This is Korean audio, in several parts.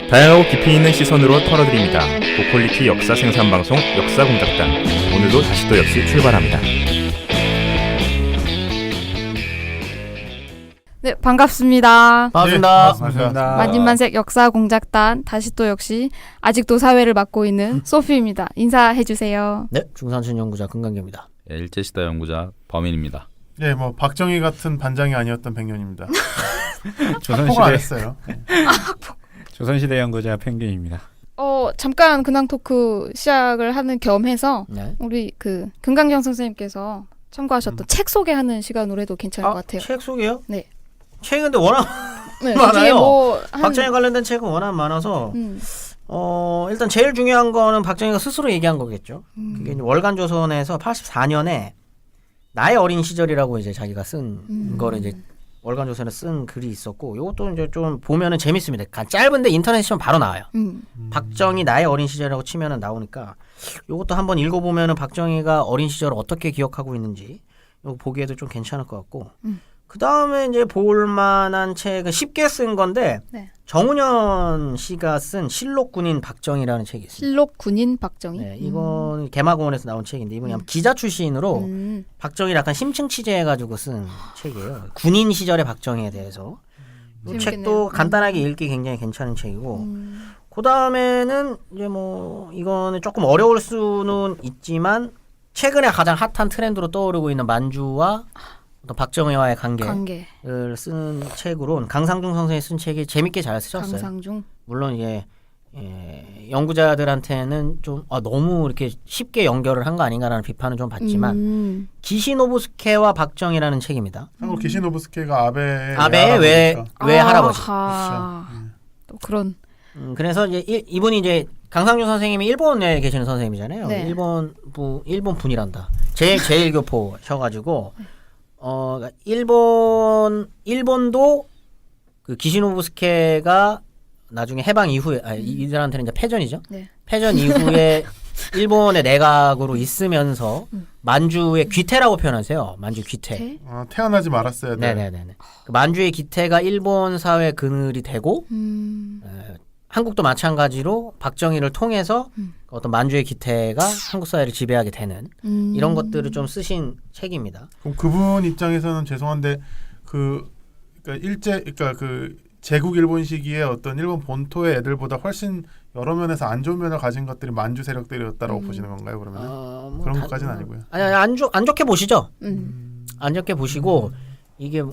다양하고 깊이 있는 시선으로 털어드립니다. 고퀄리티 역사 생산 방송 역사공작단. 오늘도 다시 또 역시 출발합니다. 네, 반갑습니다. 반갑습니다. 반갑습니다. 만진만색 역사공작단 다시 또 역시 아직도 사회를 맡고 있는 소피입니다. 인사해주세요. 네, 중산춘 연구자 금강규입니다. 일제시대 연구자 범인입니다. 예, 뭐 박정희 같은 반장이 아니었던 백년입니다. 학폭 안 했어요. 조선시대 연구자 펭귄입니다. 잠깐 근황 토크 시작을 하는 겸해서 네. 우리 그 금강경 선생님께서 첨부하셨던 책 소개하는 시간으로 해도 괜찮을 것 같아요. 책 소개요? 네. 책은 근데 워낙 네, 많아요. 그중에 뭐 박정희 관련된 책은 워낙 많아서 일단 제일 중요한 거는 박정희가 스스로 얘기한 거겠죠. 그게 이제 월간조선에서 84년에 나의 어린 시절이라고 이제 자기가 쓴 거를 이제 월간조선에 쓴 글이 있었고, 이것도 이제 좀 보면은 재밌습니다. 짧은데 인터넷에 치면 바로 나와요. 박정희 나의 어린 시절이라고 치면은 나오니까 이것도 한번 읽어보면은 박정희가 어린 시절을 어떻게 기억하고 있는지 이거 보기에도 좀 괜찮을 것 같고. 그 다음에 이제 볼만한 책은 쉽게 쓴 건데 네. 정운현 씨가 쓴 실록 군인 박정희라는 책이 있습니다. 실록 군인 박정희. 네, 이건 개마공원에서 나온 책인데 이분이 기자 출신으로 박정희를 약간 심층 취재해가지고 쓴 책이에요. 군인 시절의 박정희에 대해서. 이 재밌겠네요. 책도 간단하게 읽기 굉장히 괜찮은 책이고, 그 다음에는 이제 뭐 이거는 조금 어려울 수는 있지만 최근에 가장 핫한 트렌드로 떠오르고 있는 만주와 또 박정희와의 관계를 쓰는 책으로 강상중 선생이 쓴 책이 재밌게 잘 쓰셨어요. 강상중. 물론 이게 연구자들한테는 좀 너무 이렇게 쉽게 연결을 한 거 아닌가라는 비판은 좀 받지만 기시노부스케와 박정희라는 책입니다. 참고로 기시노부스케가 아베의 외 할아버지. 아하. 또 그런. 그래서 이제 이분이 이제 강상중 선생님이 일본에 계시는 선생님이잖아요. 네. 일본 분이란다. 제일교포셔가지고 일본도 그 기시노부스케가 나중에 해방 이후에 이들한테는 이제 패전이죠. 네. 패전 이후에 일본의 내각으로 있으면서 만주의 귀태라고 표현하세요. 만주 귀태. 태어나지 말았어야 돼. 네네네. 그 만주의 귀태가 일본 사회 그늘이 되고 한국도 마찬가지로 박정희를 통해서 어떤 만주의 기태가 한국 사회를 지배하게 되는 이런 것들을 좀 쓰신 책입니다. 그럼 그분 입장에서는 죄송한데 그러니까 그 제국 일본 시기에 어떤 일본 본토의 애들보다 훨씬 여러 면에서 안 좋은 면을 가진 것들이 만주 세력들이었다라고 보시는 건가요? 그러면 그런 것까지는 아니고요. 아니 안 좋게 보시죠. 안 좋게 보시고 이게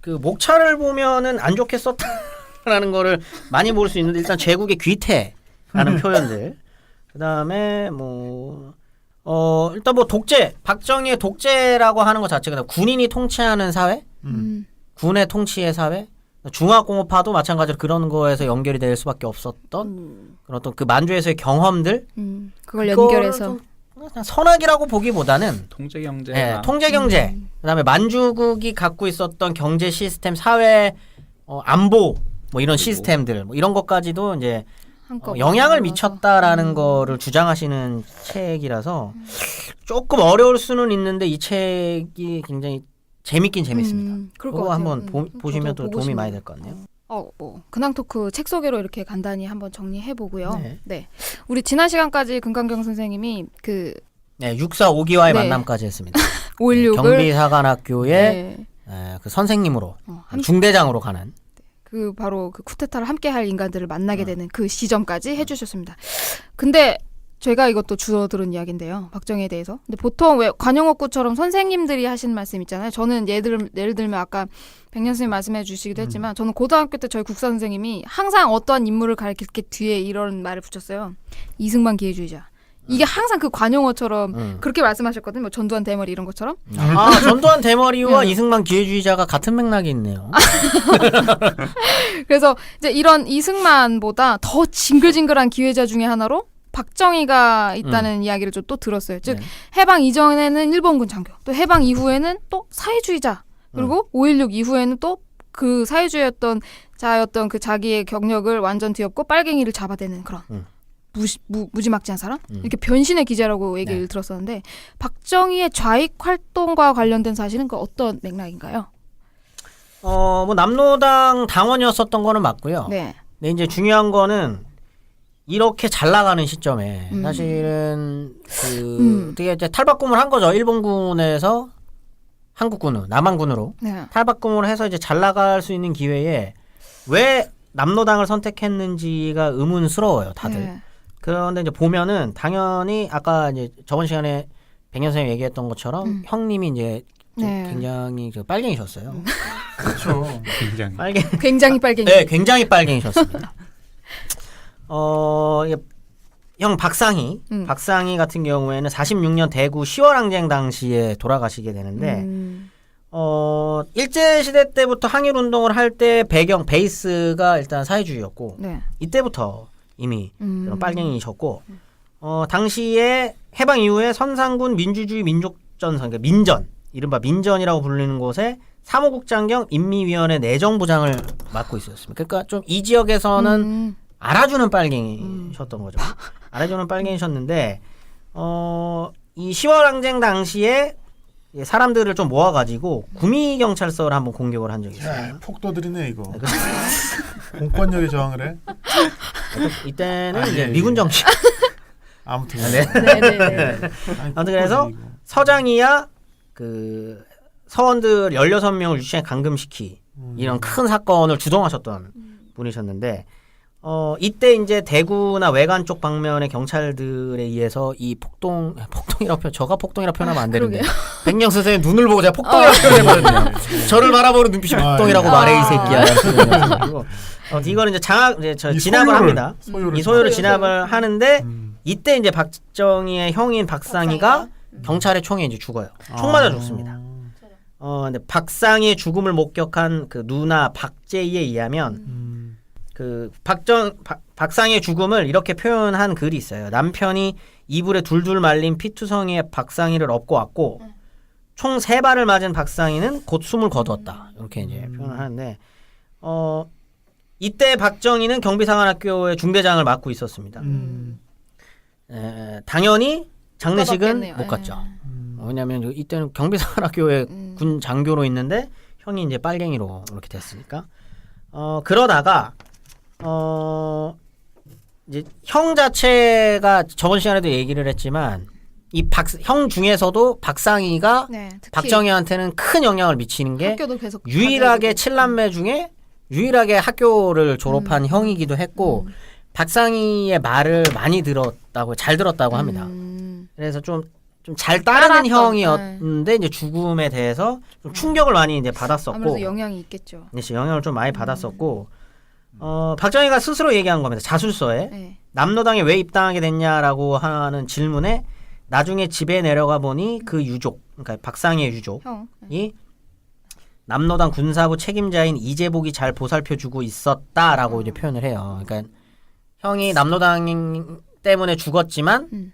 그 목차를 보면은 안 좋게 썼다라는 거를 많이 볼 수 있는데, 일단 제국의 귀태라는 표현들. 그다음에 일단 독재, 박정희의 독재라고 하는 것 자체가 군인이 통치하는 사회, 군의 통치의 사회, 중화공업화도 마찬가지로 그런 거에서 연결이 될 수밖에 없었던 그런 어떤 그 만주에서의 경험들, 그걸 연결해서 그냥 선악이라고 보기보다는 통제 경제. 네, 통제 경제, 그다음에 만주국이 갖고 있었던 경제 시스템, 사회, 안보 뭐 이런 시스템들, 뭐 이런 것까지도 이제 영향을 미쳤다라는 거를 주장하시는 책이라서 조금 어려울 수는 있는데 이 책이 굉장히 재밌긴 재밌습니다. 그거 한번 보시면 또 도움이 많이 될 것 같네요. 근황 토크 책 소개로 이렇게 간단히 한번 정리해 보고요. 네. 네. 우리 지난 시간까지 금강경 선생님이 그 645기와의 네. 만남까지 했습니다. 5.16을 경비사관학교의 그 선생님으로 중대장으로 가는 그 바로 그 쿠데타를 함께 할 인간들을 만나게 되는 그 시점까지 해주셨습니다. 근데 제가 이것도 주워 들은 이야기인데요. 박정희에 대해서. 근데 보통 왜 관용어구처럼 선생님들이 하신 말씀 있잖아요. 저는 예를 들면 아까 백년 선생님 말씀해 주시기도 했지만 저는 고등학교 때 저희 국사 선생님이 항상 어떠한 인물을 가리킬 때 뒤에 이런 말을 붙였어요. 이승만 기회주의자. 이게 항상 그 관용어처럼 그렇게 말씀하셨거든요. 뭐 전두환 대머리 이런 것처럼. 전두환 대머리와 이승만 기회주의자가 같은 맥락이 있네요. 그래서 이제 이런 이승만보다 더 징글징글한 기회자 중에 하나로 박정희가 있다는 이야기를 좀 또 들었어요. 즉 해방 이전에는 일본군 장교, 또 해방 이후에는 또 사회주의자, 그리고 5.16 이후에는 또 그 사회주의였던 자였던 그 자기의 경력을 완전 뒤엎고 빨갱이를 잡아대는 그런 무지막지한 사람? 이렇게 변신의 기자라고 얘기를 들었었는데 박정희의 좌익 활동과 관련된 사실은 그 어떤 맥락인가요? 뭐 남로당 당원이었었던 거는 맞고요. 네. 근데 이제 중요한 거는 이렇게 잘 나가는 시점에 사실은 되게 이제 탈바꿈을 한 거죠. 일본군에서 한국군으로 남한군으로 네. 탈바꿈을 해서 이제 잘 나갈 수 있는 기회에 왜 남로당을 선택했는지가 의문스러워요, 다들. 네. 그런데 이제 보면은 당연히 아까 이제 저번 시간에 백년 선생님 얘기했던 것처럼 형님이 이제 네. 굉장히 빨갱이셨어요. 그렇죠. 굉장히. 굉장히 빨갱이. 네, 굉장히 빨갱이셨습니다. 이게 형 박상희, 박상희 같은 경우에는 46년 대구 10월 항쟁 당시에 돌아가시게 되는데 일제 시대 때부터 항일 운동을 할 때 배경 베이스가 일단 사회주의였고 네. 이때부터 이미 그런 빨갱이셨고 당시에 해방 이후에 선상군 민주주의 민족전선 그러니까 민전 이른바 민전이라고 불리는 곳에 사무국장경 인미위원회 내정부장을 맡고 있었습니다. 그러니까 좀 이 지역에서는 알아주는 빨갱이셨던 거죠. 알아주는 빨갱이셨는데 이 10월 항쟁 당시에 사람들을 좀 모아가지고 구미 경찰서를 한번 공격을 한 적이 있어요. 야, 폭도들이네 이거. 공권력에 저항을 해. 이때는 아, 이제 예, 미군 정치. 아무튼. 네. 네네네. 아무튼 그래서 서장이야 그 서원들 16명을 유치해 감금시키 이런 큰 사건을 주동하셨던 분이셨는데 이때 이제 대구나 외관 쪽 방면의 경찰들에 의해서 이 폭동이라고 저가 폭동이라고 표현하면 안 되는데 백령 선생님 눈을 보고 제가 폭동이라고 표현해버렸네요. 저를 바라보는 눈빛이 폭동이라고 말해 이 새끼야. 이거는 이제 진압을 합니다. 이 소요를 진압을 하는데 이때 이제 박정희의 형인 박상희가 경찰의 총에 이제 죽어요. 총 맞아 죽습니다. 근데 박상희의 죽음을 목격한 그 누나 박재희에 의하면 그 박상희의 죽음을 이렇게 표현한 글이 있어요. 남편이 이불에 둘둘 말린 피투성이의 박상희를 업고 왔고 총 3발을 맞은 박상희는 곧 숨을 거두었다. 이렇게 이제 표현을 하는데 이때 박정희는 경비상안학교의 중대장을 맡고 있었습니다. 당연히 장례식은 받았겠네요. 못 갔죠. 왜냐하면 이때는 경비상안학교에 군 장교로 있는데 형이 이제 빨갱이로 이렇게 됐으니까 그러다가 이제 형 자체가 저번 시간에도 얘기를 했지만 이 형 중에서도 박상희가 네, 특히 박정희한테는 큰 영향을 미치는 게 학교도 계속 유일하게 가져오고. 7남매 중에 유일하게 학교를 졸업한 형이기도 했고 박상희의 말을 많이 들었다고 잘 들었다고 합니다. 그래서 좀 잘 따르는 따랐던, 형이었는데 이제 죽음에 대해서 좀 충격을 많이 이제 받았었고 아무래도 영향이 있겠죠. 네, 영향을 좀 많이 받았었고 박정희가 스스로 얘기한 겁니다. 자술서에 네. 남로당에 왜 입당하게 됐냐라고 하는 질문에 나중에 집에 내려가 보니 그 유족 그러니까 박상희의 유족이 형. 남로당 군사부 책임자인 이재복이 잘 보살펴주고 있었다라고 이제 표현을 해요. 그러니까 형이 남로당 때문에 죽었지만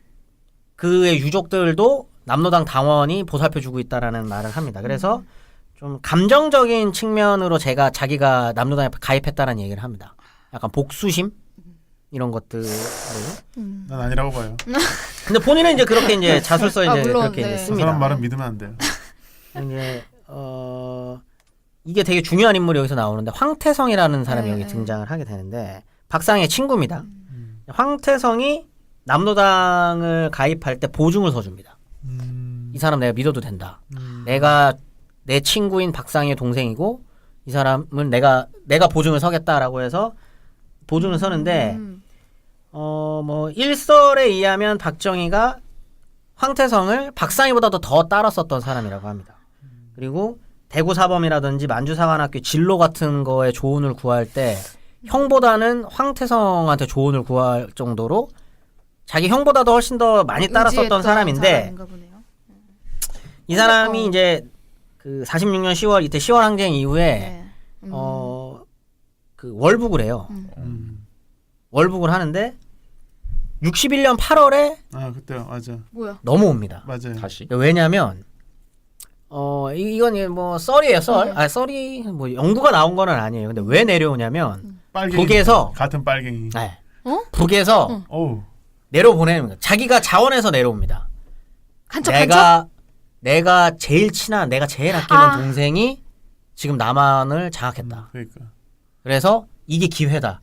그의 유족들도 남로당 당원이 보살펴주고 있다라는 말을 합니다. 그래서 좀 감정적인 측면으로 자기가 남로당에 가입했다는 얘기를 합니다. 약간 복수심 이런 것들로. 난 아니라고 봐요. 근데 본인은 이제 그렇게 이제 자술서 이제 물론, 그렇게 네. 이제 그 씁니다. 사람 말은 믿으면 안 돼요. 이제 이게 되게 중요한 인물이 여기서 나오는데 황태성이라는 사람이 여기 등장을 하게 되는데 박상희의 친구입니다. 황태성이 남로당을 가입할 때 보증을 서줍니다. 이 사람 내가 믿어도 된다. 내가 내 친구인 박상희의 동생이고 이 사람은 내가 보증을 서겠다라고 해서 보증을 서는데 뭐 일설에 의하면 박정희가 황태성을 박상희보다도 더 따랐었던 사람이라고 합니다. 그리고 대구 사범이라든지 만주사관학교 진로 같은 거에 조언을 구할 때 형보다는 황태성한테 조언을 구할 정도로 자기 형보다도 훨씬 더 많이 따랐었던 사람인데 이 사람이 이제 그 46년 10월 이때 10월 항쟁 이후에 그 월북을 해요. 월북을 하는데 61년 8월에 그때 맞아. 뭐야? 넘어옵니다. 맞아요. 다시. 왜냐면 이건 뭐 썰이에요, 썰. 썰이 뭐 연구가 나온 거는 아니에요. 근데 왜 내려오냐면 빨갱이. 북에서 같은 빨갱이. 네. 어? 북에서 어우. 내려보내는 거예요. 자기가 자원해서 내려옵니다. 간첩. 내가 제일 친한 내가 제일 아끼는 동생이 지금 남한을 장악했다. 그러니까. 그래서 이게 기회다.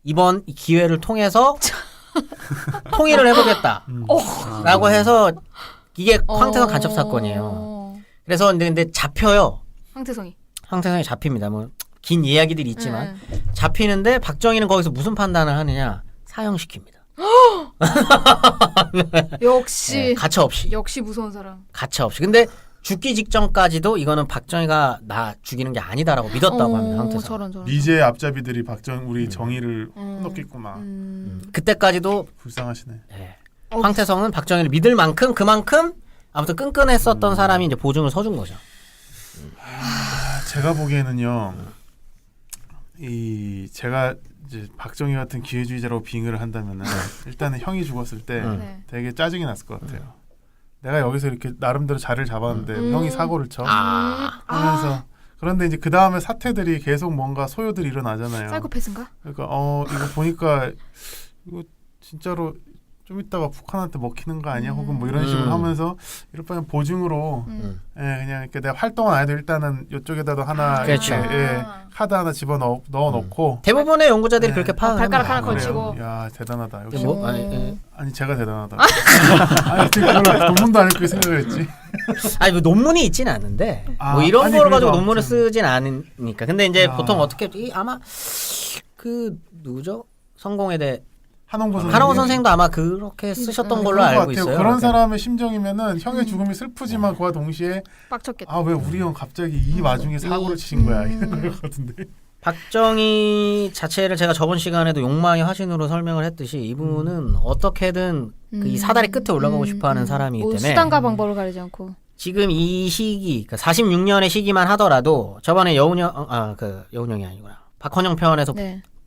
이번 기회를 통해서 통일을 해보겠다라고 해서 이게 황태성 간첩 사건이에요. 그래서 근데 잡혀요. 황태성이 잡힙니다. 뭐 긴 이야기들이 있지만 잡히는데 박정희는 거기서 무슨 판단을 하느냐? 사형시킵니다. 역시 네, 가차 없이. 역시 무서운 사람. 가차 없이. 근데 죽기 직전까지도 이거는 박정희가 나 죽이는 게 아니다라고 믿었다고 합니다. 황태성. 저런. 미제 앞잡이들이 우리 정의를 혼났겠구만. 그때까지도 불쌍하시네. 네. 황태성은 박정희를 믿을 만큼 그만큼 아무튼 끈끈했었던 사람이 이제 보증을 서준 거죠. 제가 보기에는요. 제가 이제 박정희 같은 기회주의자라고 빙의를 한다면은 일단은 형이 죽었을 때 되게 짜증이 났을 것 같아요. 내가 여기서 이렇게 나름대로 자리를 잡았는데 형이 사고를 쳐 하면서 그런데 이제 그 다음에 사태들이 계속 뭔가 소요들이 일어나잖아요. 사이코패스인가? 그러니까 이거 보니까 이거 진짜로 좀 이따가 북한한테 먹히는 거 아니야? 혹은 뭐 이런 식으로 하면서 이럴 바엔 보증으로 그냥 이렇게 내가 활동은 안 해도 일단은 이쪽에다도 하나 그렇죠. 이렇게 카드 하나 넣어놓고 대부분의 연구자들이 그렇게 파악합니다. 발가락 하나 걸치고. 야 대단하다. 역시 뭐? 아니 제가 대단하다. 아니 어떻게 그걸 논문도 안 읽고 생각을 했지? 아니 뭐 논문이 있지는 않은데 뭐 이런 아니, 거를 가지고 그래도 논문을 아무튼. 쓰진 않으니까. 근데 이제 보통 어떻게 아마 그 누구죠? 성공에 대해 한홍보 선생도 아마 그렇게 쓰셨던 걸로 그런 것 알고 같아요. 있어요. 그런 사람의 심정이면은 형의 죽음이 슬프지만 그와 동시에 빡쳤겠다. 왜 우리 형 갑자기 이 와중에 사고를 치신 거야 이런 것 같은데. 박정희 자체를 제가 저번 시간에도 욕망의 화신으로 설명을 했듯이 이분은 어떻게든 그 이 사다리 끝에 올라가고 싶어하는 사람이기 때문에 수단과 방법을 가리지 않고 지금 이 시기, 그러니까 46년의 시기만 하더라도 저번에 여운형이 아니구나. 박헌영 편에서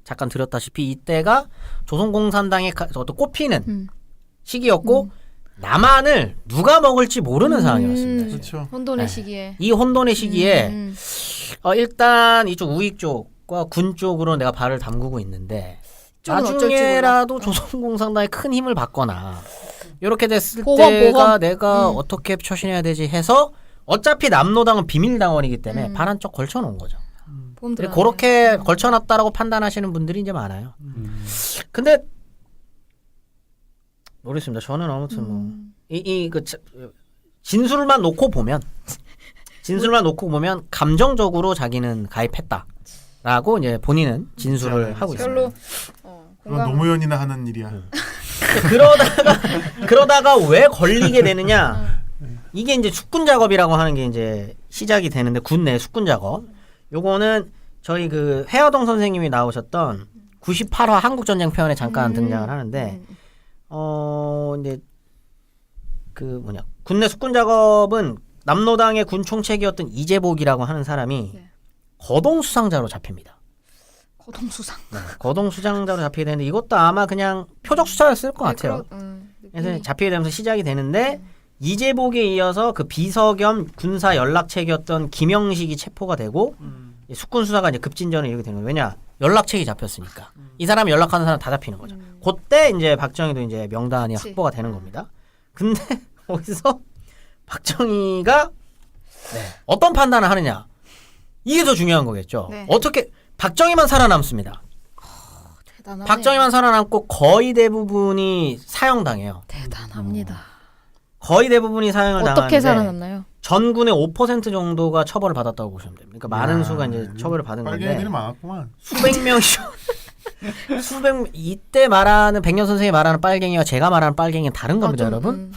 잠깐 드렸다시피 이때가 조선공산당의 어떤 꼽히는 시기였고 남한을 누가 먹을지 모르는 상황이었습니다. 그렇죠. 혼돈의 네. 시기에. 이 혼돈의 시기에 일단 이쪽 우익 쪽과 군 쪽으로 내가 발을 담그고 있는데 나중에라도 조선공산당에 큰 힘을 받거나 이렇게 됐을 때가 내가 어떻게 처신해야 되지 해서 어차피 남노당은 비밀당원이기 때문에 발 한쪽 걸쳐놓은 거죠. 그렇게 걸쳐놨다라고 판단하시는 분들이 이제 많아요. 근데 모르겠습니다. 저는 아무튼 뭐 진술만 놓고 보면 감정적으로 자기는 가입했다라고 이제 본인은 진술을 하고 있습니다. 그건 노무현이나 하는 일이야. 그러다가 왜 걸리게 되느냐? 이게 이제 숙군 작업이라고 하는 게 이제 시작이 되는데 군 내 숙군 작업. 요거는 저희 그 회화동 선생님이 나오셨던 98화 한국전쟁 편에 잠깐 등장을 하는데 이제 그 군내 숙군 작업은 남노당의 군 총책이었던 이재복이라고 하는 사람이 거동수상자로 잡힙니다. 거동수상자로 잡히게 되는데 이것도 아마 그냥 표적 수사였을 것 같아요. 그래서 잡히게 되면서 시작이 되는데 이재복에 이어서 그 비서 겸 군사 연락책이었던 김영식이 체포가 되고 숙군 수사가 이제 급진전을 이루게 되는 거예요. 왜냐? 연락책이 잡혔으니까. 이 사람 연락하는 사람 다 잡히는 거죠. 그때 이제 박정희도 이제 명단이 확보가 되는 겁니다. 근데 거기서 박정희가 어떤 판단을 하느냐? 이게 더 중요한 거겠죠. 어떻게 박정희만 살아남습니다. 대단하네. 박정희만 살아남고 거의 대부분이 사형당해요. 대단합니다. 거의 대부분이 사형을 당하는데 어떻게 살아남나요? 전군의 5% 정도가 처벌을 받았다고 보시면 됩니다. 그러니까 많은 수가 이제 처벌을 받은 건데 빨갱이들이 많았구만. 수백 명이 이때 말하는 백년 선생이 말하는 빨갱이와 제가 말하는 빨갱이는 다른 겁니다, 여러분.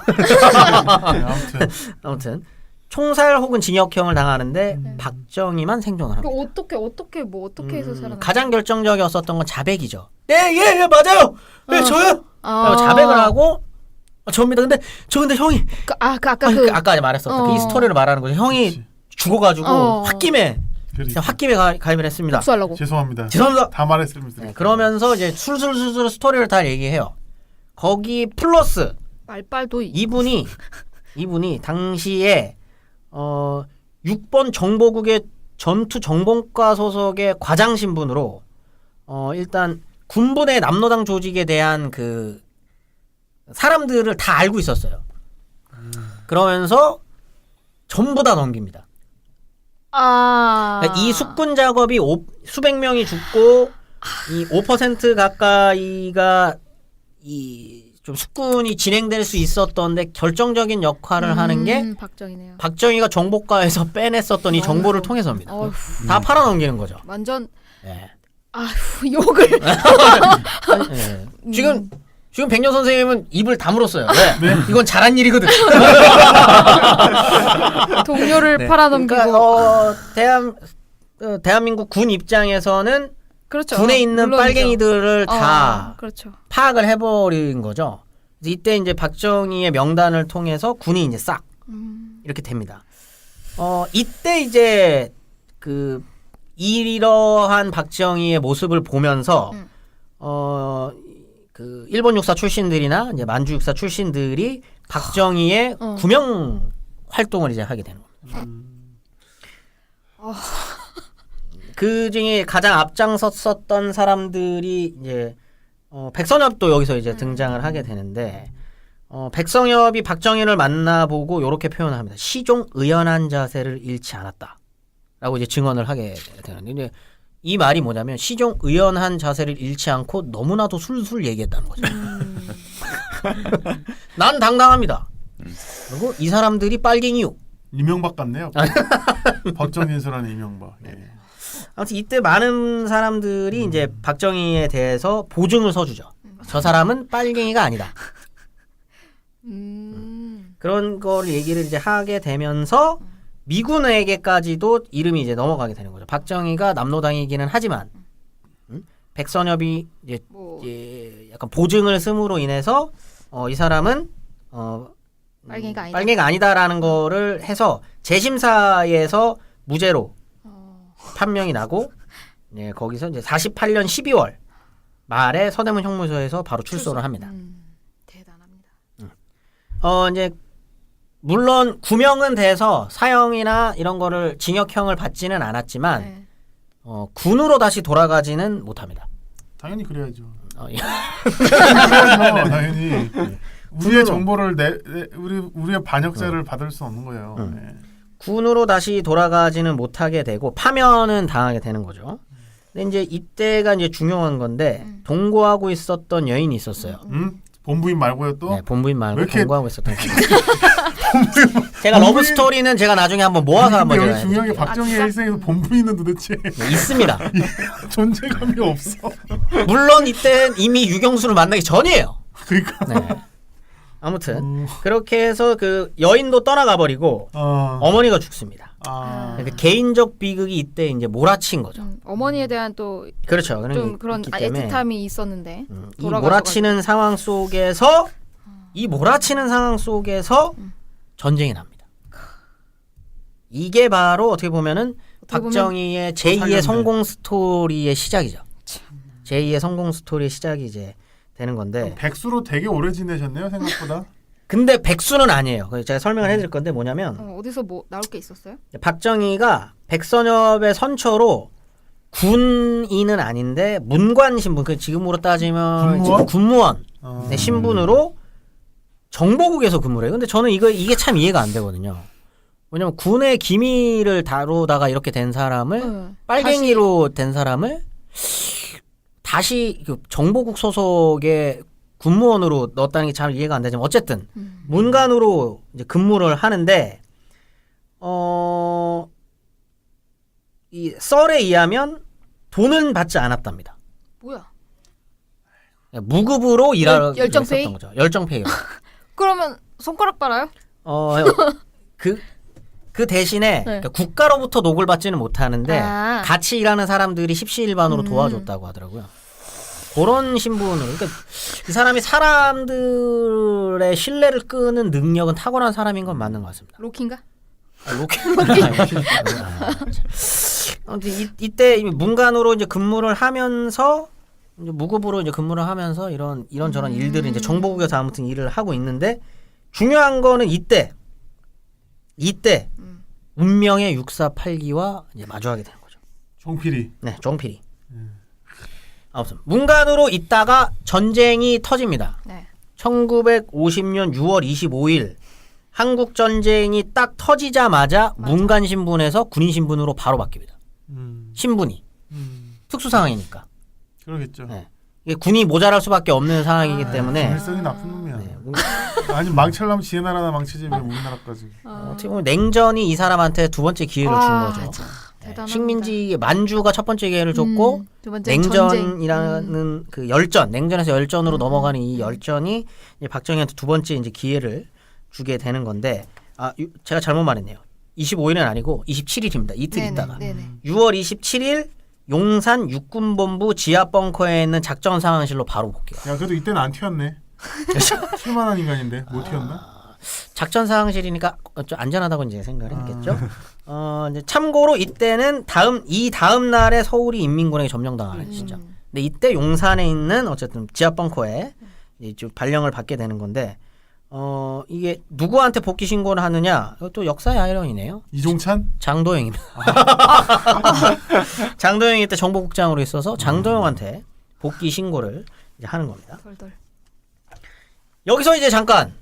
아무튼 총살 혹은 징역형을 당하는데 박정희만 생존을 합니다. 어떻게 해서 살아남? 가장 결정적이었었던 건 자백이죠. 예, 맞아요. 저요. 자백을 하고 접니다. 근데 형이 아까 말했었던 그 이 스토리를 말하는 거죠. 형이 죽어가지고 홧김에 가입을 했습니다. 복수하려고. 죄송합니다. 다 말했습니다. 그러면서 이제 술술 스토리를 다 얘기해요. 거기 플러스 말빨도 이분이 당시에 6번 정보국의 전투 정보과 소속의 과장 신분으로 일단 군부대 남노당 조직에 대한 그 사람들을 다 알고 있었어요. 그러면서 전부 다 넘깁니다. 그러니까 이 숙군 작업이 수백 명이 죽고 이 5% 가까이가 이 좀 숙군이 진행될 수 있었던데 결정적인 역할을 하는 게 박정희네요. 박정희가 정보과에서 빼냈었던 이 정보를 통해서입니다. 어휴. 다 팔아넘기는 거죠. 완전 네. 아휴 욕을 네. 지금 백녀 선생님은 입을 다물었어요. 네. 이건 잘한 일이거든. 동료를 네. 팔아넘기고 그러니까 대한민국 군 입장에서는 그렇죠. 군에 있는 물론이죠. 빨갱이들을 다 그렇죠. 파악을 해버린 거죠. 그래서 이때 이제 박정희의 명단을 통해서 군이 이제 싹 이렇게 됩니다. 이때 이제 그 이러한 박정희의 모습을 보면서 그 일본 육사 출신들이나 이제 만주 육사 출신들이 박정희의 구명 활동을 이제 하게 되는 겁니다. 그 중에 가장 앞장섰었던 사람들이 이제 백선엽도 여기서 이제 등장을 하게 되는데 백선엽이 박정희를 만나보고 이렇게 표현을 합니다. 시종 의연한 자세를 잃지 않았다라고 이제 증언을 하게 되는데 이제 이 말이 뭐냐면 시종 의연한 자세를 잃지 않고 너무나도 술술 얘기했다는 거죠. 난 당당합니다. 그리고 이 사람들이 빨갱이요. 이명박 같네요. 박정희수라는 이명박. 예. 아무튼 이때 많은 사람들이 이제 박정희에 대해서 보증을 서주죠. 저 사람은 빨갱이가 아니다. 그런 걸 얘기를 이제 하게 되면서 미군에게까지도 이름이 이제 넘어가게 되는 거죠. 박정희가 남로당이기는 하지만 백선엽이 이제, 이제 약간 보증을 씀으로 인해서 이 사람은 빨갱이가 아니다라는 거를 해서 재심사에서 무죄로 판명이 나고 네, 거기서 이제 48년 12월 말에 서대문 형무소에서 바로 출소를 합니다. 대단합니다. 이제 물론 구명은 돼서 사형이나 이런 거를 징역형을 받지는 않았지만 네. 군으로 다시 돌아가지는 못합니다. 당연히 그래야죠. 예. 그래야죠, 당연히. 우리의 정보를 우리의 반역자를 받을 수 없는 거예요. 네. 군으로 다시 돌아가지는 못하게 되고 파면은 당하게 되는 거죠. 근데 이제 이때가 이제 중요한 건데 동거하고 있었던 여인이 있었어요. 본부인 말고요 또? 네, 본부인 말고 왜 이렇게- 동거하고 있었던 사람. 제가 러브 스토리는 제가 나중에 한번 모아서 한번 근데 제가 여기 중요한 게 박정희의 일생에서 본부인은 도대체 네, 있습니다. 존재감이 없어. 물론 이때는 이미 유경수를 만나기 전이에요. 그러니까. 네. 아무튼 그렇게 해서 그 여인도 떠나가 버리고 어머니가 죽습니다. 그러니까 개인적 비극이 이때 이제 몰아친 거죠. 어머니에 대한 또 그렇죠. 좀 그런 애틋함이 있었는데 이 몰아치는 상황 속에서 전쟁이 납니다. 이게 바로 어떻게 보면은 박정희의 제2의 성공 스토리의 시작이죠. 제2의 성공 스토리의 시작이 이제 되는 건데 백수로 되게 오래 지내셨네요 생각보다. 근데 백수는 아니에요. 제가 설명을 해드릴 건데 뭐냐면 어디서 뭐 나올 게 있었어요? 박정희가 백선엽의 선처로 군인은 아닌데 문관 신분, 그 지금으로 따지면 군무원 네, 신분으로 정보국에서 근무를 해요. 근데 저는 이게 참 이해가 안 되거든요. 왜냐면 군의 기밀을 다루다가 이렇게 된 사람을 빨갱이로 된 사람을 다시 그 정보국 소속의 군무원으로 넣었다는 게 잘 이해가 안 되지만 어쨌든 문관으로 이제 근무를 하는데 이 썰에 의하면 돈은 받지 않았답니다. 뭐야? 무급으로 일하고 열정페이? 있었던 거죠. 열정페이로. 그러면 손가락 빨아요? 그 대신에 그러니까 국가로부터 녹을 받지는 못하는데 같이 일하는 사람들이 십시일반으로 도와줬다고 하더라고요. 그런 신분으로. 그러니까 이 사람이 사람들의 신뢰를 끄는 능력은 탁월한 사람인 건 맞는 것 같습니다. 로키인가? 아무튼 이때 문관으로 이제 근무를 하면서 이제 무급으로 이제 근무를 하면서 이런저런 일들을 이제 정보국에서 아무튼 일을 하고 있는데 중요한 거는 이때 운명의 6.4.8기와 이제 마주하게 되는 거죠. 종필이. 네, 종필이. 아무튼 문관으로 있다가 전쟁이 터집니다. 네. 1950년 6월 25일 한국 전쟁이 딱 터지자마자 문관 신분에서 군인 신분으로 바로 바뀝니다. 신분이 특수 상황이니까. 그러겠죠. 네. 이게 군이 모자랄 수밖에 없는 상황이기 때문에 질성이 나쁜 놈이야. 네. 아니 망치려면 지혜 나라나 망치지 왜 우리나라까지. 어떻게 보면 냉전이 이 사람한테 두 번째 기회를 준 거죠. 참 네. 대단합니다. 식민지 만주가 첫 번째 기회를 줬고 두 번째 전쟁. 냉전이라는 그 열전, 냉전에서 열전으로 넘어가는 이 열전이 이제 박정희한테 두 번째 이제 기회를 주게 되는 건데 제가 잘못 말했네요. 25일은 아니고 27일입니다. 이틀 네네, 있다가 네네. 6월 27일 용산 육군본부 지하 벙커에 있는 작전 상황실로 바로 복귀요. 야 그래도 이때는 안 튀었네. 튀만한 인간인데 못 튀었나? 작전 상황실이니까 좀 안전하다고 이제 생각을 했겠죠. 이제 참고로 이때는 다음 날에 서울이 인민군에게 점령당하는 시죠. 근데 이때 용산에 있는 어쨌든 지하 벙커에 이제 좀 발령을 받게 되는 건데 이게 누구한테 복귀 신고를 하느냐? 이것도 역사의 아이러니네요. 이종찬? 장도영입니다. 장도영이 때 정보국장으로 있어서 장도영한테 복귀 신고를 이제 하는 겁니다. 덜덜. 여기서 이제 잠깐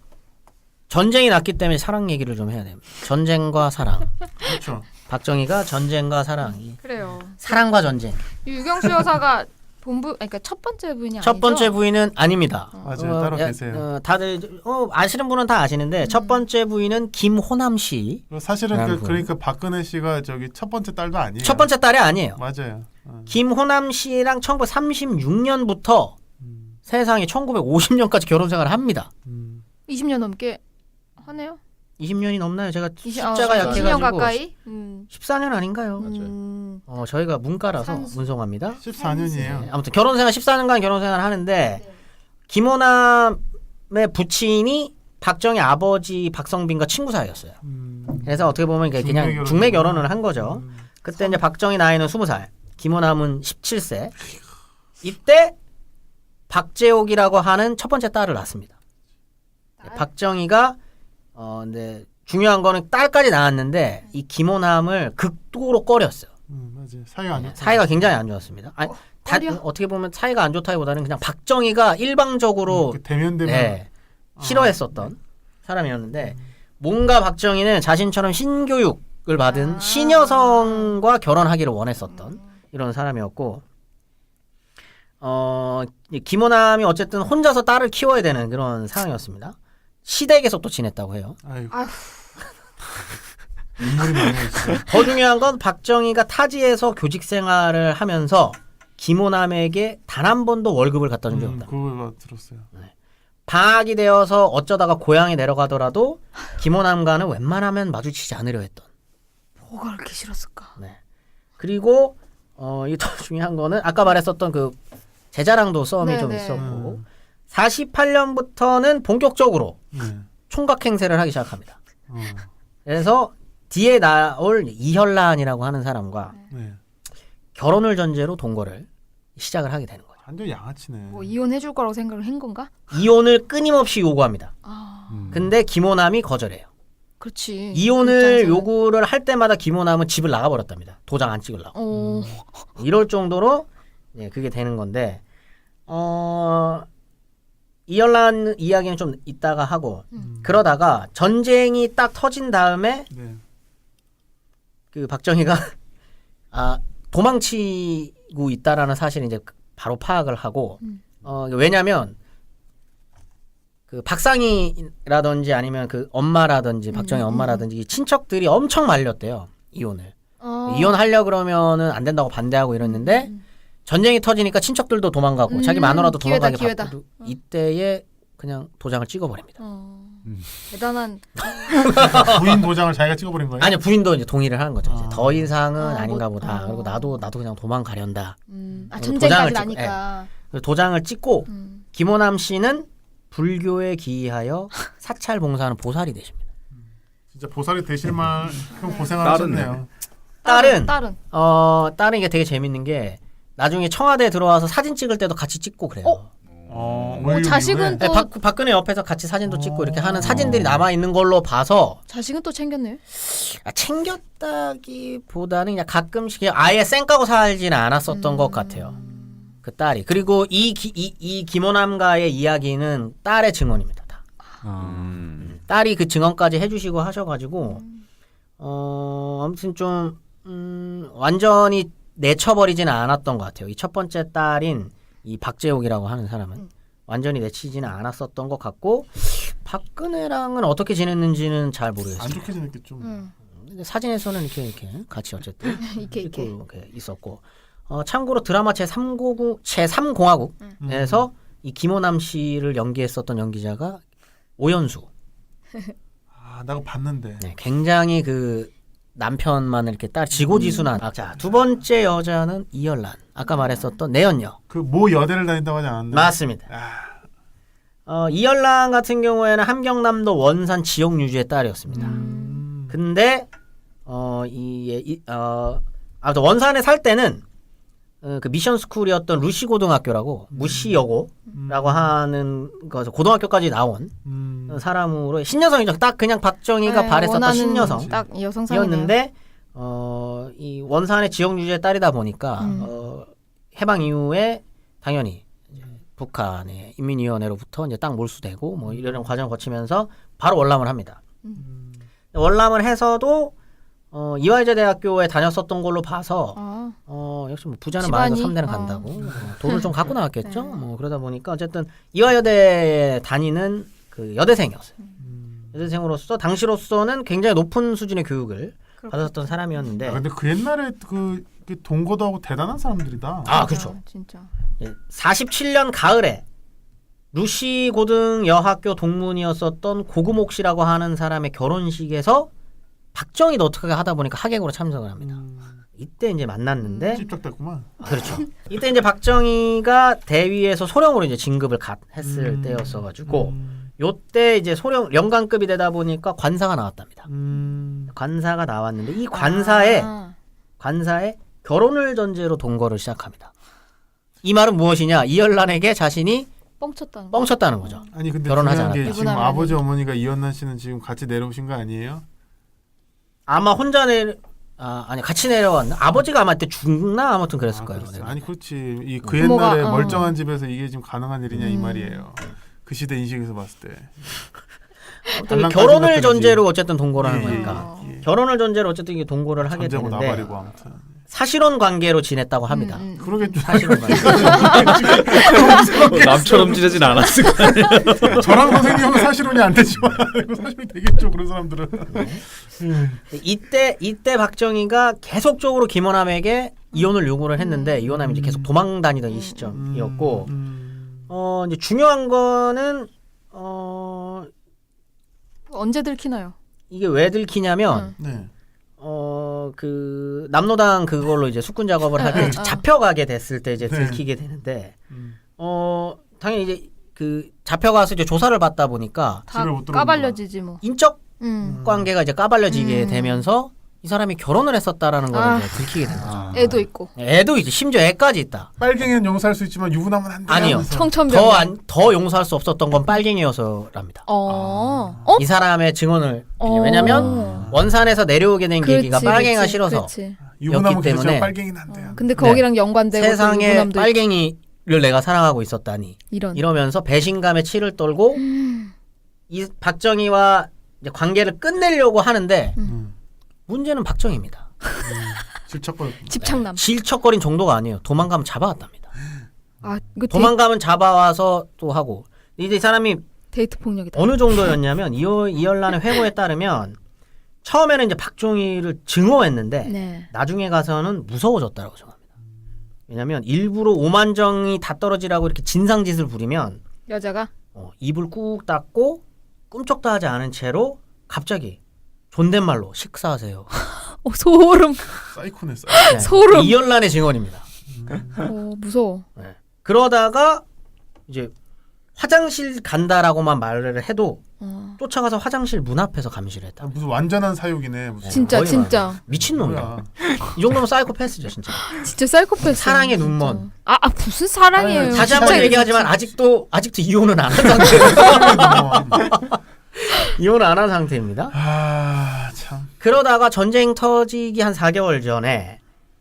전쟁이 났기 때문에 사랑 얘기를 좀 해야 됩니다. 전쟁과 사랑. 그렇죠. 박정희가 전쟁과 사랑. 그래요. 사랑과 전쟁. 유경수 여사가 그러니까 첫 번째 부인이 아니죠? 첫 번째 부인은 아닙니다. 맞아요. 따로 계세요. 다들 아시는 분은 다 아시는데 첫 번째 부인은 김호남 씨. 사실은 그러니까 박근혜 씨가 저기 첫 번째 딸도 아니에요. 첫 번째 딸이 아니에요. 맞아요. 김호남 씨랑 1936년부터 세상에 1950년까지 결혼 생활을 합니다. 20년 넘게 하네요. 20년이 넘나요? 제가 숫자가 20년 약해가지고 가까이. 14년 아닌가요? 저희가 문과라서 문송합니다. 14년이에요. 아무튼 결혼생활 14년간 결혼생활을 하는데 김호남의 부친이 박정희 아버지 박성빈과 친구 사이였어요. 그래서 어떻게 보면 그냥 중매 결혼을 한 거죠. 그때 이제 박정희 나이는 20살, 김호남은 17세. 이때 박재옥이라고 하는 첫 번째 딸을 낳습니다. 박정희가 근데 중요한 거는 딸까지 낳았는데 이 김호남을 극도로 꺼렸어요. 맞아요. 사이가 안 좋다. 사이가 굉장히 안 좋았습니다. 아니, 어떻게 보면 사이가 안 좋다기보다는 그냥 박정희가 일방적으로 대면 싫어했었던 사람이었는데 뭔가 박정희는 자신처럼 신교육을 받은 신여성과 결혼하기를 원했었던 이런 사람이었고 김호남이 어쨌든 혼자서 딸을 키워야 되는 그런 상황이었습니다. 시댁에서 또 지냈다고 해요. 아휴. 인물이 많아요. 더 중요한 건 박정희가 타지에서 교직 생활을 하면서 김호남에게 단 한 번도 월급을 갖다 준 적이 없다. 그거 들었어요. 방학이 되어서 어쩌다가 고향에 내려가더라도 김호남과는 웬만하면 마주치지 않으려 했던. 뭐가 그렇게 싫었을까? 네. 그리고 이 더 중요한 거는 아까 말했었던 그 제자랑도 싸움이 좀 있었고 48년부터는 본격적으로 총각 행세를 하기 시작합니다. 그래서 뒤에 나올 이혈란이라고 하는 사람과 결혼을 전제로 동거를 시작을 하게 되는 거죠. 완전 양아치네. 뭐 이혼해줄 거라고 생각을 한 건가? 이혼을 끊임없이 요구합니다. 아, 근데 김호남이 거절해요. 그렇지. 이혼을 요구를 할 때마다 김호남은 집을 나가버렸답니다. 도장 안 찍으려고. 이럴 정도로 그게 되는 건데 이열란 이야기는 좀 이따가 하고 그러다가 전쟁이 딱 터진 다음에 그 박정희가 도망치고 있다라는 사실을 이제 바로 파악을 하고 왜냐하면 그 박상희라든지 아니면 그 엄마라든지 박정희 엄마라든지 친척들이 엄청 말렸대요. 이혼을. 이혼하려 그러면은 안 된다고 반대하고 이랬는데 전쟁이 터지니까 친척들도 도망가고 자기 마누라도 도망가게 바쁘고 이때에 그냥 도장을 찍어버립니다. 대단한. 부인 도장을 자기가 찍어버린 거예요? 아니요, 부인도 이제 동의를 하는 거죠. 이제 더 이상은 아닌가 보다. 그리고 나도 그냥 도망가련다. 전쟁까지 나니까. 도장을 찍고 김호남 씨는 불교에 기이하여 사찰 봉사하는 보살이 되십니다. 진짜 보살이 되실 만큼 고생을 하셨네요. 딸은 이게 되게 재밌는 게 나중에 청와대에 들어와서 사진 찍을 때도 같이 찍고 그래요. 자식은 또 박근혜 옆에서 같이 사진도 찍고 이렇게 하는 사진들이 남아 있는 걸로 봐서 자식은 또 챙겼네요. 챙겼다기보다는 그냥 가끔씩 그냥 아예 쌩까고 살지는 않았었던 것 같아요. 그 딸이. 그리고 이 김호남과의 이야기는 딸의 증언입니다. 다. 딸이 그 증언까지 해주시고 하셔가지고 아무튼 좀 완전히 내쳐버리지는 않았던 것 같아요. 이 첫 번째 딸인 이 박재옥이라고 하는 사람은 완전히 내치지는 않았었던 것 같고 박근혜랑은 어떻게 지냈는지는 잘 모르겠어요. 안 좋게 지냈겠죠. 근데 사진에서는 이렇게 같이 어쨌든 이렇게. 이렇게 있었고 참고로 드라마 제3공화국에서 이 김호남 씨를 연기했었던 연기자가 오연수. 아, 나 그거 봤는데. 네, 굉장히 그 남편만을 이렇게 딸 지고지순한. 자, 두 번째 여자는 이열란. 아까 말했었던 내연녀. 그 모 여대를 다닌다고 하지 않았나요? 맞습니다. 이열란 같은 경우에는 함경남도 원산 지역유주의 딸이었습니다. 근데 아무튼 원산에 살 때는 그 미션 스쿨이었던 루시 고등학교라고 무시여고라고 하는 거 고등학교까지 나온 사람으로 신여성이죠. 딱 그냥 박정희가 네, 바랬었던 원하는 신여성. 딱 여성상이네요. 이었는데 이 원산의 지역유주의 딸이다 보니까 해방 이후에 당연히 이제 북한의 인민위원회로부터 이제 땅 몰수되고 뭐 이런 과정을 거치면서 바로 월남을 합니다. 월남을 해서도 이화여자 대학교에 다녔었던 걸로 봐서 역시 뭐 부자는 많아서 집안이? 3대는 간다고 돈을 좀 갖고 나왔겠죠. 뭐 그러다 보니까 어쨌든 이화여대에 다니는 그 여대생이었어요. 여대생으로서 당시로서는 굉장히 높은 수준의 교육을 받았었던 사람이었는데. 근데 그 옛날에 그 동거도 하고 대단한 사람들이다. 아 그렇죠. 진짜. 47년 가을에 루시 고등 여학교 동문이었었던 고금옥 씨라고 하는 사람의 결혼식에서 박정희도 어떻게 하다 보니까 하객으로 참석을 합니다. 이때 이제 만났는데 찝쩍댔구만. 그렇죠. 이때 이제 박정희가 대위에서 소령으로 이제 진급을 했을 때였어가지고 요때 이제 소령 영관급이 되다 보니까 관사가 나왔답니다. 관사가 나왔는데 이 관사에 결혼을 전제로 동거를 시작합니다. 이 말은 무엇이냐? 이열란에게 자신이 뻥쳤다는 거죠. 아니 근데 결혼하지 중요한 게 않았다. 지금 아버지 어머니가 이연란 씨는 지금 같이 내려오신 거 아니에요? 아마 혼자 아니 같이 내려왔나? 아버지가 아마 그때 죽나 아무튼 그랬을 거예요. 그렇지. 네. 아니 그렇지. 그 부모가, 옛날에 멀쩡한 집에서 이게 지금 가능한 일이냐 이 말이에요. 그 시대 인식에서 봤을 때. 아무튼 결혼을 전제로 어쨌든 동거를 하는 예, 거니까. 예. 결혼을 전제로 어쨌든 이게 동거를 하게 전제고 되는데 나발이고 아무튼. 사실혼 관계로 지냈다고 합니다. 그러겠죠. 사실혼 관계. 남처럼 지내진 않았을 거 아니야. 저랑 선생님은 사실혼이 안 되지만 사실이 되겠죠. 그런 사람들은. 이때 박정희가 계속적으로 김원남에게 이혼을 요구를 했는데 이혼남이 이제 계속 도망 다니던 이 시점이었고 이제 중요한 거는 언제 들키나요? 이게 왜 들키냐면 네. 그 남로당 그걸로 이제 숙군 작업을 하게 잡혀가게 됐을 때 이제 들키게 되는데 당연히 이제 그 잡혀가서 이제 조사를 받다 보니까 다 집에 못 들어오는 까발려지지 뭐. 인적 관계가 이제 까발려지게 되면서 이 사람이 결혼을 했었다라는 걸 이제 들키게 된 거죠. 애도 있고. 애도 이제 심지어 애까지 있다. 빨갱이는 용서할 수 있지만 유부남은 안 돼. 아니요. 하면서. 청천벽력. 더 용서할 수 없었던 건 빨갱이여서랍니다. 이 사람의 증언을 왜냐면 원산에서 내려오게 된 계기가 빨갱이가 싫어서 유부남은 였기 때문에 그렇지만 빨갱이는 안 돼요. 근데 거기랑 연관되고 세상에 유부남도 빨갱이를 내가 사랑하고 있었다니 이러면서 배신감에 치를 떨고 이 박정희와 이제 관계를 끝내려고 하는데 문제는 박정희입니다. 집착남. 질척거린 정도가 아니에요. 도망가면 잡아왔답니다. 이거 도망가면 잡아와서 또 하고 이제 이 사람이 데이트 폭력이다. 어느 정도였냐면 이열란의 회고에 따르면 처음에는 이제 박정희를 증오했는데 나중에 가서는 무서워졌다고 생각합니다. 왜냐하면 일부러 오만정이 다 떨어지라고 이렇게 진상짓을 부리면 여자가 입을 꾹 닫고 꿈쩍도 하지 않은 채로 갑자기 존댓말로 식사하세요. 소름. 사이코네. 네. 소름. 이열란의 증언입니다. 무서워. 네. 그러다가 이제 화장실 간다라고만 말을 해도 쫓아가서 화장실 문 앞에서 감시를 했다. 무슨 완전한 사육이네. 무슨. 진짜. 미친놈이야. 이 정도면 사이코패스죠 진짜. 진짜 사이코패스. 사랑의 눈먼. 무슨 사랑이에요. 다시 한번 얘기하지만 아직도 이혼은 안 한 상태예요. 이혼을 안 한 상태입니다. 참. 그러다가 전쟁 터지기 한 4개월 전에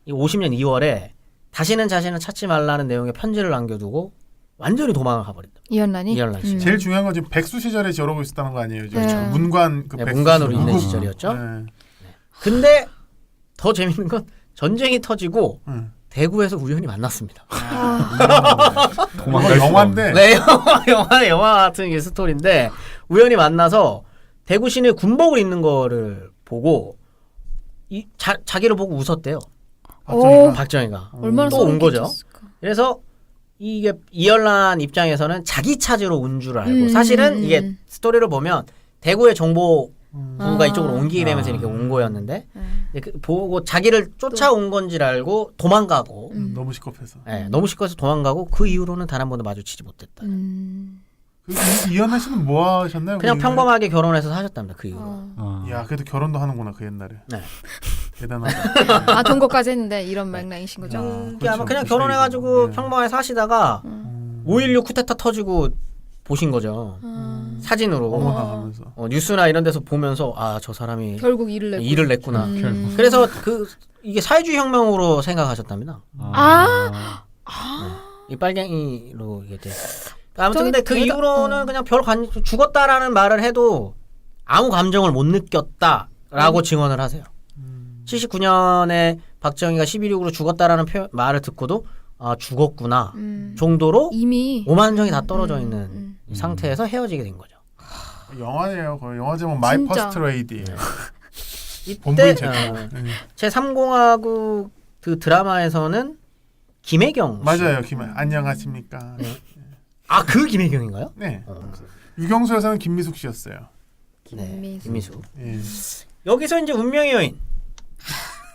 50년 2월에 다시는 자신을 찾지 말라는 내용의 편지를 남겨두고 완전히 도망을 가버린다. 이열란 씨. 제일 중요한 건 지금 백수 시절에 저러고 있었다는 거 아니에요? 네. 문관 그 네, 백수 문관으로 시절. 있는 시절이었죠. 네. 근데 더 재밌는 건 전쟁이 터지고 응. 대구에서 우연히 만났습니다. 이거 영화인데. 네, 영화 같은 게 스토리인데 우연히 만나서 대구 시내 군복을 입는 거를 보고 자기를 보고 웃었대요. 박정희가 얼마나 또 온 소름 거죠. 끼쳤을까. 그래서 이게 이열란 입장에서는 자기 찾으러 온 줄 알고 사실은 이게 스토리를 보면 대구의 정보부가 이쪽으로 옮기게 되면서 이렇게 온 거였는데 보고 자기를 쫓아온 건지를 알고 도망가고 너무 시겁해서. 네, 너무 시끄러워서 도망가고 그 이후로는 단 한 번도 마주치지 못했다. 이현아 씨는 뭐 하셨나요? 그냥 그 평범하게 결혼해서 사셨답니다. 그 이후로. 야, 그래도 결혼도 하는구나 그 옛날에. 네. 대단하다. 아 동거까지 했는데 이런 맥락이신 거죠? 이게 아마 그냥 그렇죠. 결혼해가지고 네. 평범하게 사시다가 5.16 쿠데타 터지고 보신 거죠. 사진으로. 어머나 하면서. 뉴스나 이런 데서 보면서 아, 저 사람이 결국 일을 냈고. 일을 냈구나. 그래서 이게 사회주의 혁명으로 생각하셨답니다. 이 빨갱이로 이게 돼. 아무튼 근데 그 이후로는 그냥 죽었다라는 말을 해도 아무 감정을 못 느꼈다라고 증언을 하세요. 79년에 박정희가 11.6으로 죽었다라는 말을 듣고도 아 죽었구나 정도로 이미 오만정이 다 떨어져 있는 상태에서 헤어지게 된 거죠. 영화네요. 거의 영화 제목 마이 진짜. 퍼스트 레이디예요. 이때 본부인 제목. 제3공화국 그 드라마에서는 김혜경 씨. 맞아요. 안녕하십니까. 아, 그 김혜경인가요? 네. 유경수에서는 김미숙 씨였어요. 김미숙. 예. 여기서 이제 운명의 여인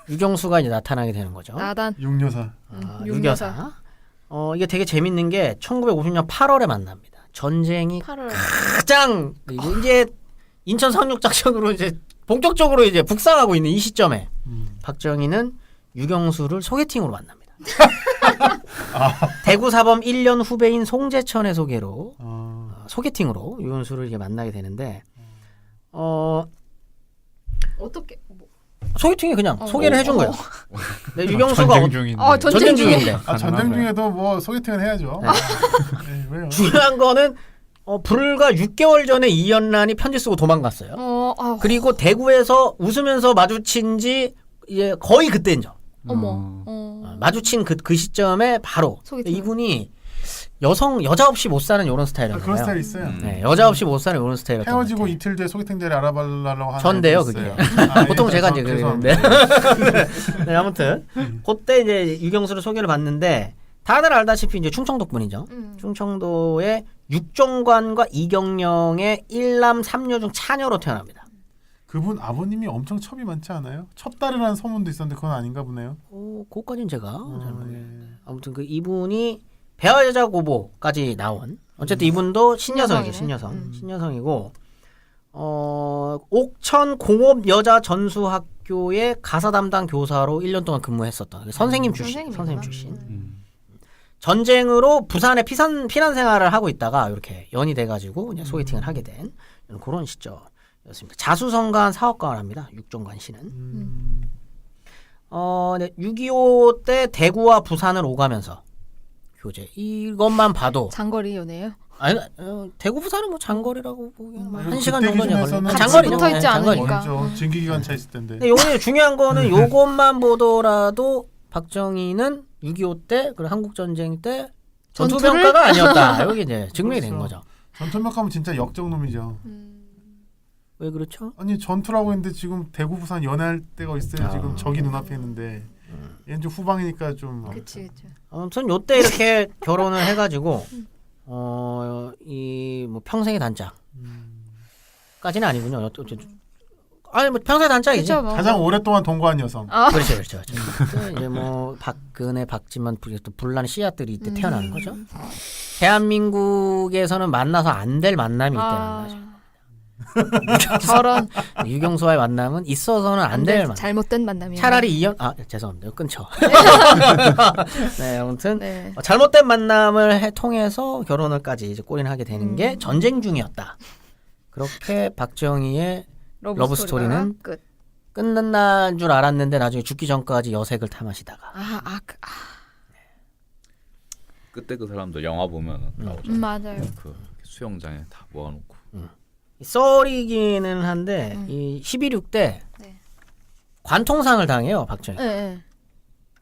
유경수가 이제 나타나게 되는 거죠. 나단 육여사. 유교사. 이게 되게 재밌는 게 1950년 8월에 만납니다. 전쟁이 8월 가장 이제 인천 상륙 작전으로 이제 본격적으로 이제 북상하고 있는 이 시점에 박정희는 유경수를 소개팅으로 만납니다. 대구 사범 1년 후배인 송재천의 소개로 소개팅으로 유경수를 이제 만나게 되는데 어떻게 소개팅이 그냥 소개를 해준 거예요. 네, 유경수가 전쟁 중인데. 전쟁 중인데 전쟁 중에도 뭐 소개팅은 해야죠. 네. 네, 왜요? 중요한 거는 불과 6개월 전에 이연란이 편지 쓰고 도망갔어요. 그리고 대구에서 웃으면서 마주친 지 이제 거의 그때인죠. 마주친 그 시점에 바로 이분이 여자 없이 못 사는 이런 스타일이에요. 그런 스타일 있어요. 네, 여자 없이 못 사는 이런 스타일이었던 것 헤어지고 같아요. 이틀 뒤에 소개팅 자리 알아보려고 하는 전데요, 애도 그게. 있어요. 보통 제가 이제 죄송합니다. 그러는데. 네, 아무튼 그때 이제 유경수를 소개를 받는데 다들 알다시피 이제 충청도 분이죠. 충청도의 육종관과 이경령의 1남 3녀 중 차녀로 태어납니다. 그분 아버님이 엄청 첩이 많지 않아요? 첩다르라는 소문도 있었는데 그건 아닌가 보네요. 그거까지는 제가 잘 모르겠는데. 아무튼 그 이분이 배와 여자 고보까지 나온 어쨌든 이분도 신여성이죠. 신여성이고 옥천 공업 여자 전수학교의 가사 담당 교사로 1년 동안 근무했었던 선생님 출신. 전쟁으로 부산에 피난 생활을 하고 있다가 이렇게 연이 돼가지고 이제 소개팅을 하게 된 그런 시점이었습니다. 자수성가한 사업가를 합니다. 육종관 씨는. 6.25 때 대구와 부산을 오가면서 교제 이것만 봐도 장거리 연애예요? 아니 대구 부산은 뭐 장거리라고 보기에는 1시간 그때 정도 기준에서는 걸리는 장거리죠. 붙어 있지 네, 장거리죠. 않으니까. 먼저 증기 기관차 있을 텐데. 근데 요게 중요한 거는 요것만 보더라도 박정희는 6.25 때 그리고 한국 전쟁 때 전투병가가 아니었다. 여기 이제 증명이 된 거죠. 전투명하면 진짜 역적놈이죠. 왜 그렇죠? 아니 전투라고 했는데 지금 대구 부산 연애할 때가 있어요. 지금 적이 눈앞에 있는데 얘는 좀 후방이니까 좀. 그치. 아무튼 요때 이렇게 결혼을 해가지고 이 뭐 평생의 단짝까지는 아니군요. 아니 뭐 평생 단짝이지. 그쵸, 뭐. 가장 오랫동안 동거한 여성. 그렇죠. 이제 뭐 박근혜, 박지만 또 불난 씨앗들이 이때 태어나는 거죠. 대한민국에서는 만나서 안 될 만남이 이때 만나죠. 저런 유경수와의 만남은 있어서는 안 될 만남. 잘못된 만남이에요. 차라리 죄송합니다. 끊죠. 네, 아무튼 네. 잘못된 만남을 통해서 결혼을까지 이제 꼬린하게 되는 게 전쟁 중이었다. 그렇게 박정희의 러브 스토리는 끝난 줄 알았는데 나중에 죽기 전까지 여색을 탐하시다가. 그때 그 사람들 영화 보면 나오죠. 맞아요. 그 수영장에 다 모아놓고. 썰이기는 한데 이 11.6 때 네. 관통상을 당해요 박정희. 네.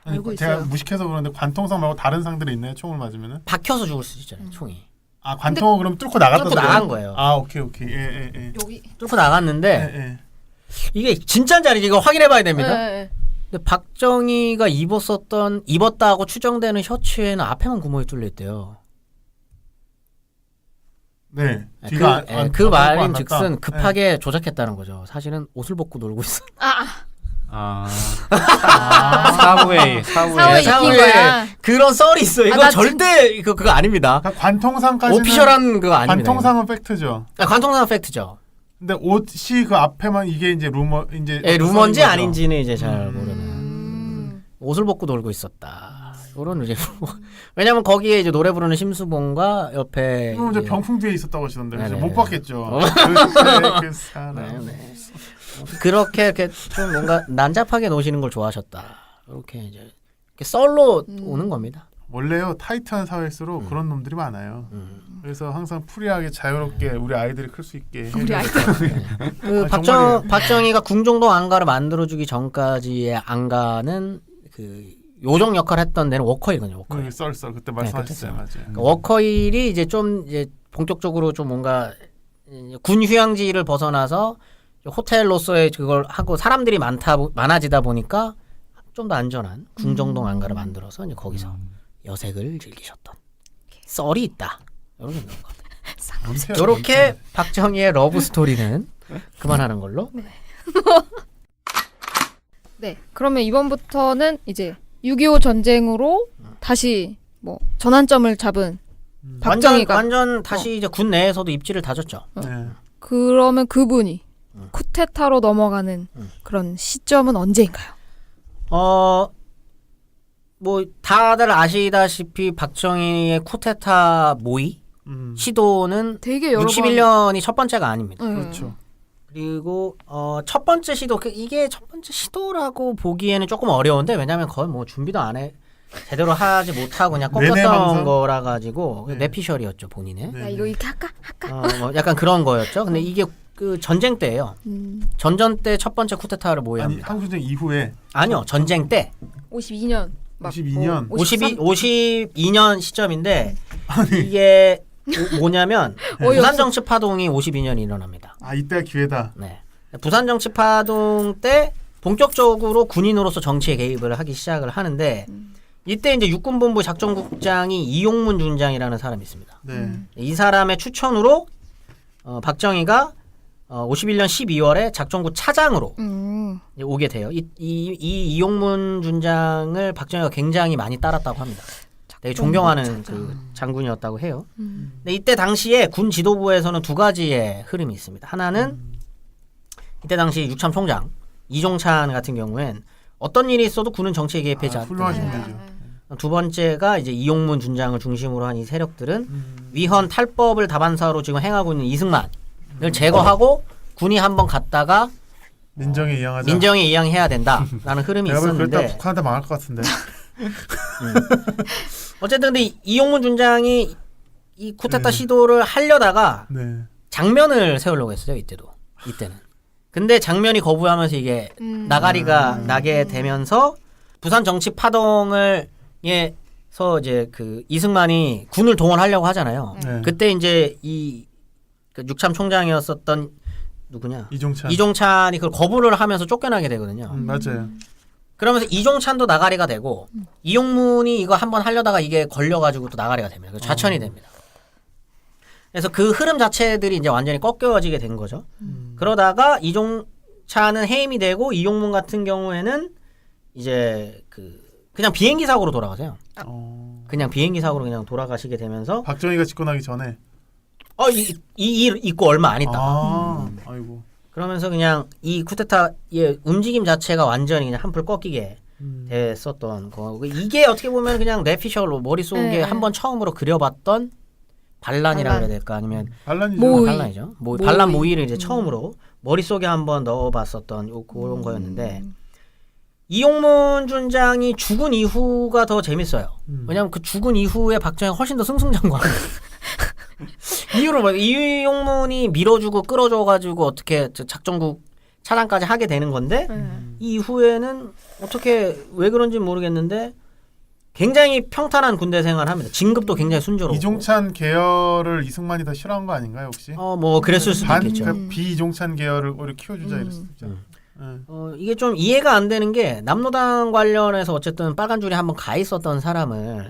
아니, 알고 제가 있어요. 무식해서 그런데 관통상 말고 다른 상들이 있나요? 총을 맞으면은? 박혀서 죽을 수 있잖아요. 총이. 아 관통을 그럼 뚫고 나갔다. 뚫고 나간 거예요. 아 오케이. 예. 여기. 뚫고 나갔는데 예. 이게 진짜인지 아닌지 이거 확인해봐야 됩니다. 네. 근데 박정희가 입었다고 추정되는 셔츠에는 앞에만 구멍이 뚫려 있대요. 네. 뒤가 그 말인즉슨 급하게 조작했다는 거죠. 사실은 옷을 벗고 놀고 있어. 사후에 사후에 입힌 거야. 그런 썰이 있어요. 이거 나 절대 그거 아닙니다. 그러니까 관통상까지는 오피셜한 그거 아닙니다. 관통상은 팩트죠. 관통상 팩트죠. 근데 옷이 그 앞에만 이게 이제 루머 이제 루머인지 거죠. 아닌지는 이제 잘 모르는. 옷을 벗고 놀고 있었다. 이런 이제 왜냐면 거기에 이제 노래 부르는 심수봉과 옆에 그럼 이제 병풍 뒤에 있었다고 하시던데 그래서 네네. 못 봤겠죠. 그 사람. 네. 그렇게 이렇게 좀 뭔가 난잡하게 노시는 걸 좋아하셨다. 이렇게 이제 이렇게 썰로 오는 겁니다. 원래요 타이트한 사회일수록 그런 놈들이 많아요. 그래서 항상 프리하게 자유롭게 우리 아이들이 클 수 있게. 우리 아이들. 그 정말이에요. 박정희가 궁정동 안가를 만들어주기 전까지의 안가는 그 요정 역할을 했던 데는 워커힐이거든요. 워커힐. 썰 그때 말씀하셨어요, 맞아요. 그러니까 워커힐이 이제 좀 이제 본격적으로 좀 뭔가 군 휴양지를 벗어나서 호텔로서의 그걸 하고 사람들이 많아지다 보니까 좀 더 안전한 궁정동 안가를 만들어서 이제 거기서 여색을 즐기셨던 썰이 있다. 이런 게 있는 것 같아요. 이렇게 박정희의 러브 스토리는 그만하는 걸로. 네. 그러면 이번부터는 이제 6.25 전쟁으로 다시 뭐 전환점을 잡은 박정희가 완전 다시 이제 군 내에서도 입지를 다졌죠. 네. 그러면 그분이 쿠데타로 넘어가는 그런 시점은 언제인가요? 뭐 다들 아시다시피 박정희의 쿠데타 모의 시도는 되게 여러 61년이 첫 번째가 아닙니다. 번. 그렇죠. 그리고 첫 번째 시도 이게 첫 번째 시도라고 보기에는 조금 어려운데 왜냐하면 거의 뭐 준비도 안 해 제대로 하지 못하고 그냥 내내 꺾었던 방송? 거라 가지고 네. 내피셜이었죠 본인의. 네. 야, 이거 이렇게 할까? 뭐 약간 그런 거였죠. 근데 이게 그 전쟁 때예요. 전전 때 첫 번째 쿠데타를 아니 모의합니다. 한국전쟁 이후에 아니요, 전쟁 때 52년. 52년. 52년 시점인데 이게 뭐냐면 부산 정치 파동이 52년에 일어납니다. 아 이때가 기회다. 네. 부산 정치 파동 때 본격적으로 군인으로서 정치에 개입을 하기 시작을 하는데 이때 이제 육군본부 작전국장이 이용문 준장이라는 사람이 있습니다. 네. 이 사람의 추천으로 박정희가 51년 12월에 작전구 차장으로 이제 오게 돼요. 이 이용문 준장을 박정희가 굉장히 많이 따랐다고 합니다. 되게 존경하는 그 장군이었다고 해요. 근데 이때 당시에 군 지도부에서는 두 가지의 흐름이 있습니다. 하나는 이때 당시 육참 총장 이종찬 같은 경우엔 어떤 일이 있어도 군은 정치에 개입하지 않다. 훌륭하신 분이죠. 두 번째가 이제 이용문 준장을 중심으로 한 이 세력들은 위헌 탈법을 다반사로 지금 행하고 있는 이승만을 제거하고 군이 한번 갔다가 민정에 이양하자. 민정에 이양해야 된다라는 흐름이 내가 보기엔 그랬다 있었는데 북한한테 망할 것 같은데. 어쨌든 근데 이용문 준장이 이 쿠데타 시도를 하려다가 네. 장면을 세우려고 했어요. 이때는. 근데 장면이 거부하면서 이게 나가리가 나게 되면서 부산 정치 파동을 예서 이제 그 이승만이 군을 동원하려고 하잖아요. 네. 그때 이제 이 그 육참 총장이었었던 누구냐? 이종찬. 이 그걸 거부를 하면서 쫓겨나게 되거든요. 맞아요. 그러면서 이종찬도 나가리가 되고 이용문이 이거 한번 하려다가 이게 걸려가지고 또 나가리가 됩니다. 그래서 좌천이 됩니다. 그래서 그 흐름 자체들이 이제 완전히 꺾여지게 된 거죠. 그러다가 이종찬은 해임이 되고 이용문 같은 경우에는 이제 그냥 비행기 사고로 돌아가세요. 그냥 비행기 사고로 그냥 돌아가시게 되면서 박정희가 집권하기 전에. 이 일 있고 얼마 안 있다. 아이고. 그러면서 그냥 이 쿠데타의 움직임 자체가 완전히 그냥 한풀 꺾이게 됐었던 거고 이게 어떻게 보면 그냥 뇌피셜로 머릿속에 한번 처음으로 그려봤던 반란이라고 해야 될까 아니면 반란이죠. 반란이죠. 반란 모의를 이제 처음으로 머릿속에 한번 넣어봤었던 그런 거였는데 이용문 준장이 죽은 이후가 더 재밌어요. 왜냐하면 그 죽은 이후에 박정희가 훨씬 더 승승장구한 이유로 이용문이 밀어주고 끌어줘가지고 어떻게 작전국 차장까지 하게 되는 건데 이 이후에는 어떻게 왜 그런지 모르겠는데 굉장히 평탄한 군대 생활을 합니다. 진급도 굉장히 순조롭고. 이종찬 계열을 이승만이 더 싫어한 거 아닌가요 혹시? 뭐 그랬을 수도 있겠죠. 그러니까 비이종찬 계열을 오히려 키워주자 이랬을 수도 있잖아. 이게 좀 이해가 안 되는 게 남로당 관련해서 어쨌든 빨간 줄이 한번 가 있었던 사람을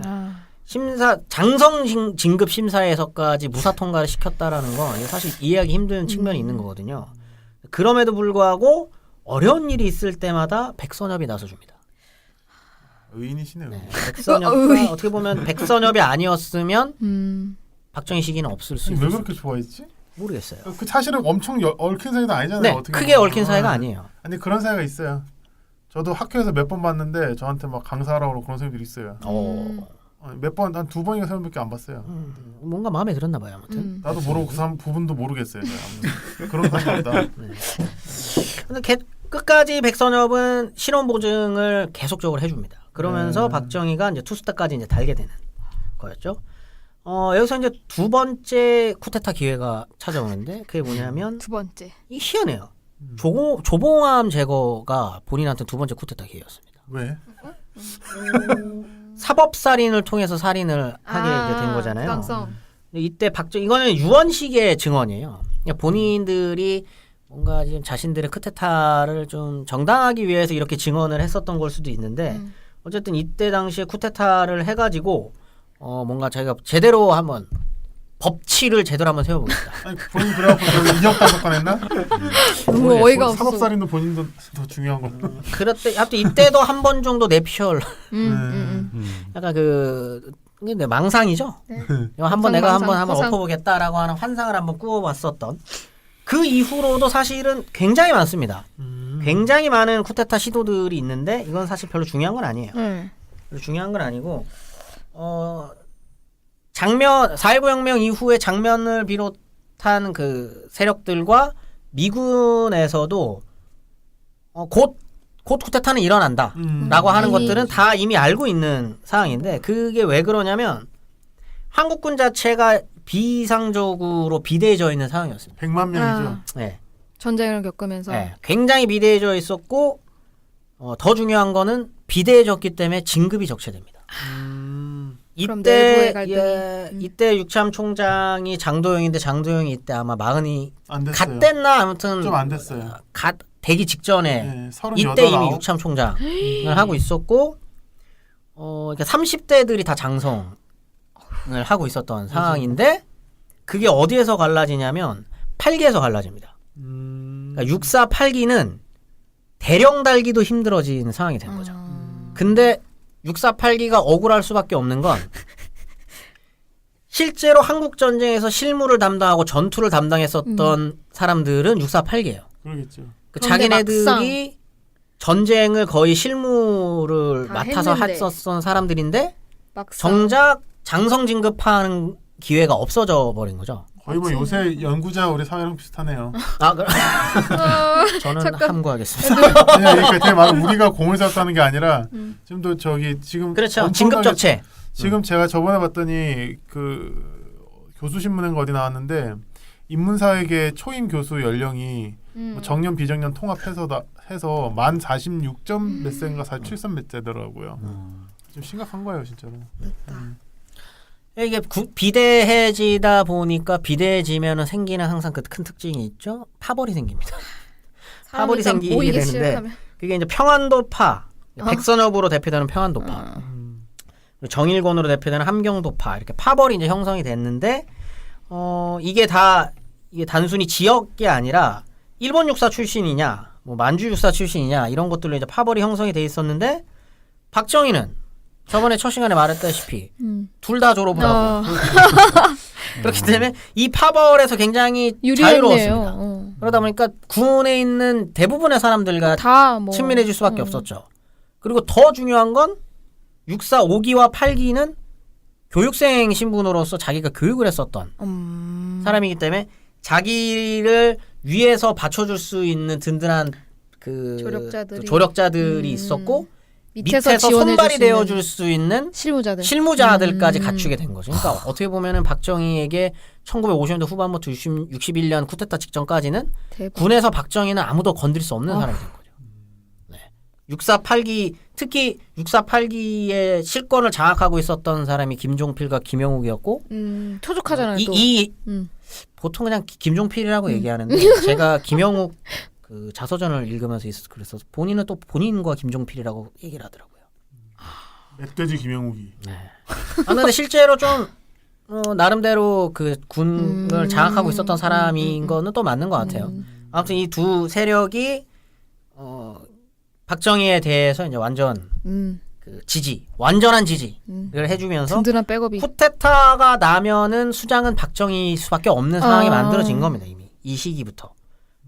심사 장성 진급 심사에서까지 무사 통과를 시켰다라는 건 이게 사실 이해하기 힘든 측면이 있는 거거든요. 그럼에도 불구하고 어려운 일이 있을 때마다 백선엽이 나서줍니다. 의인이시네요. 백선엽과 어떻게 보면 백선엽이 아니었으면 박정희 시기는 없을 수 왜 있어요. 그렇게 좋아했지? 모르겠어요. 그 사실은 엄청 얽힌 사이도 아니잖아요. 네, 어떻게 크게 보면. 얽힌 사이가 아니에요. 아니 그런 사이가 있어요. 저도 학교에서 몇 번 봤는데 저한테 막 강사하라고 그런 선생님들이 있어요. 몇 번, 한 2번인가 3번밖에 안 봤어요. 뭔가 마음에 들었나 봐요. 아무튼. 나도 모르고 그 사람 부분도 모르겠어요. 제가. 그런 사람이다. 근데 끝까지 백선엽은 신원 보증을 계속적으로 해줍니다. 그러면서 박정희가 이제 투스타까지 이제 달게 되는 거였죠. 여기서 이제 두 번째 쿠데타 기회가 찾아오는데 그게 뭐냐면 두 번째. 이 희한해요. 조봉암 제거가 본인한테 두 번째 쿠데타 기회였습니다. 왜? 사법살인을 통해서 살인을 하게 이제 된 거잖아요. 깡성. 이때 이거는 유언식의 증언이에요. 그러니까 본인들이 뭔가 지금 자신들의 쿠데타를 좀 정당하기 위해서 이렇게 증언을 했었던 걸 수도 있는데 어쨌든 이때 당시에 쿠데타를 해가지고 뭔가 자기가 제대로 한번 법치를 제대로 한번 세워보겠다. 아니 본인 그래갖고 이적단 사건 했나? 너무 어이가 없어. 사법살인도 본인도 더 중요한 거. 그랬대. 하여튼 이때도 한 번 정도 내피셜. 약간 근데 망상이죠. 한번 내가 한번 엎어보겠다라고 하는 환상을 한번 꾸어봤었던. 그 이후로도 사실은 굉장히 많습니다. 굉장히 많은 쿠데타 시도들이 있는데 이건 사실 별로 중요한 건 아니에요. 별로 중요한 건 아니고 4.19 혁명 이후에 장면을 비롯한 그 세력들과 미군에서도 곧 쿠데타는 일어난다라고 하는 것들은 다 이미 알고 있는 상황인데 그게 왜 그러냐면 한국군 자체가 비상적으로 비대해져 있는 상황이었습니다. 100만 명이죠. 네. 전쟁을 겪으면서. 네. 굉장히 비대해져 있었고 더 중요한 거는 비대해졌기 때문에 진급이 적체됩니다. 그럼 내부의 이때 갈등이. 이때 육참 총장이 장도영인데 장도영이 이때 아마 마흔이 안 됐어요. 갓됐나 아무튼 좀 안 됐어요. 갓 되기 직전에 네, 38, 이때 이미 육참 총장을 하고 있었고 그러니까 30대들이 다 장성을 하고 있었던 상황인데 그게 어디에서 갈라지냐면 8기에서 갈라집니다. 그러니까 64, 8기는 대령 달기도 힘들어진 상황이 된 거죠. 근데 64, 8기가 억울할 수밖에 없는 건 실제로 한국 전쟁에서 실무를 담당하고 전투를 담당했었던 사람들은 64, 8기예요. 그러겠죠. 자기네들이 전쟁을 거의 실무를 다 맡아서 했는데. 했었던 사람들인데 막상. 정작 장성 진급하는 기회가 없어져 버린 거죠. 거의 뭐 요새 연구자 우리 사회랑 비슷하네요. 저는 잠깐. 함구하겠습니다. 그러니까 되게 많은 우리가 공을 쐈다는 게 아니라 지금도 지금 그렇죠. 엄청나게- 진급 적체. 지금 제가 저번에 봤더니 그 교수 신문인가 어디 나왔는데 인문사회계 초임 교수 연령이 뭐 정년 비정년 통합해서 해서 만 46점 몇 세인가 47점 몇 세더라고요. 좀 심각한 거예요 진짜로. 이게 비대해지다 보니까 비대해지면은 생기는 항상 그 큰 특징이 있죠. 파벌이 생깁니다. 파벌이 생기게 모이기 되는데 시작하면. 그게 이제 평안도파, 백선엽으로 대표되는 평안도파, 정일권으로 대표되는 함경도파 이렇게 파벌이 이제 형성이 됐는데 이게 단순히 지역이 아니라 일본 육사 출신이냐, 뭐 만주 육사 출신이냐 이런 것들로 이제 파벌이 형성이 돼 있었는데 박정희는 저번에 첫 시간에 말했다시피 둘 다 졸업을 하고 그렇기 때문에 이 파벌에서 굉장히 자유로웠습니다. 그러다 보니까 군에 있는 대부분의 사람들과 다 뭐. 친밀해질 수밖에 없었죠. 그리고 더 중요한 건 64, 5기와 8기는 교육생 신분으로서 자기가 교육을 했었던 사람이기 때문에 자기를 위에서 받쳐줄 수 있는 든든한 그 조력자들이. 조력자들이 있었고 밑에서 손발이 되어줄 수 있는 실무자들까지 갖추게 된 거죠. 그러니까 어떻게 보면은 박정희에게 1950년대 후반부터 61년 쿠데타 직전까지는 대박. 군에서 박정희는 아무도 건드릴 수 없는 사람이 된 거죠. 네. 6.4.8기 특히 6.4.8기의 실권을 장악하고 있었던 사람이 김종필과 김영욱이었고 초족하잖아요. 또. 보통 그냥 김종필이라고 얘기하는데 제가 김영욱 그 자서전을 읽으면서 그래서 본인은 또 본인과 김종필이라고 얘기를 하더라고요. 멧돼지 김영욱이. 네. 근데 실제로 좀 나름대로 그 군을 장악하고 있었던 사람인 거는 또 맞는 것 같아요. 아무튼 이 두 세력이 박정희에 대해서 이제 완전 그 완전한 지지를 해주면서 든든한 백업이. 쿠데타가 나면은 수장은 박정희 수밖에 없는 상황이 만들어진 겁니다. 이미 이 시기부터.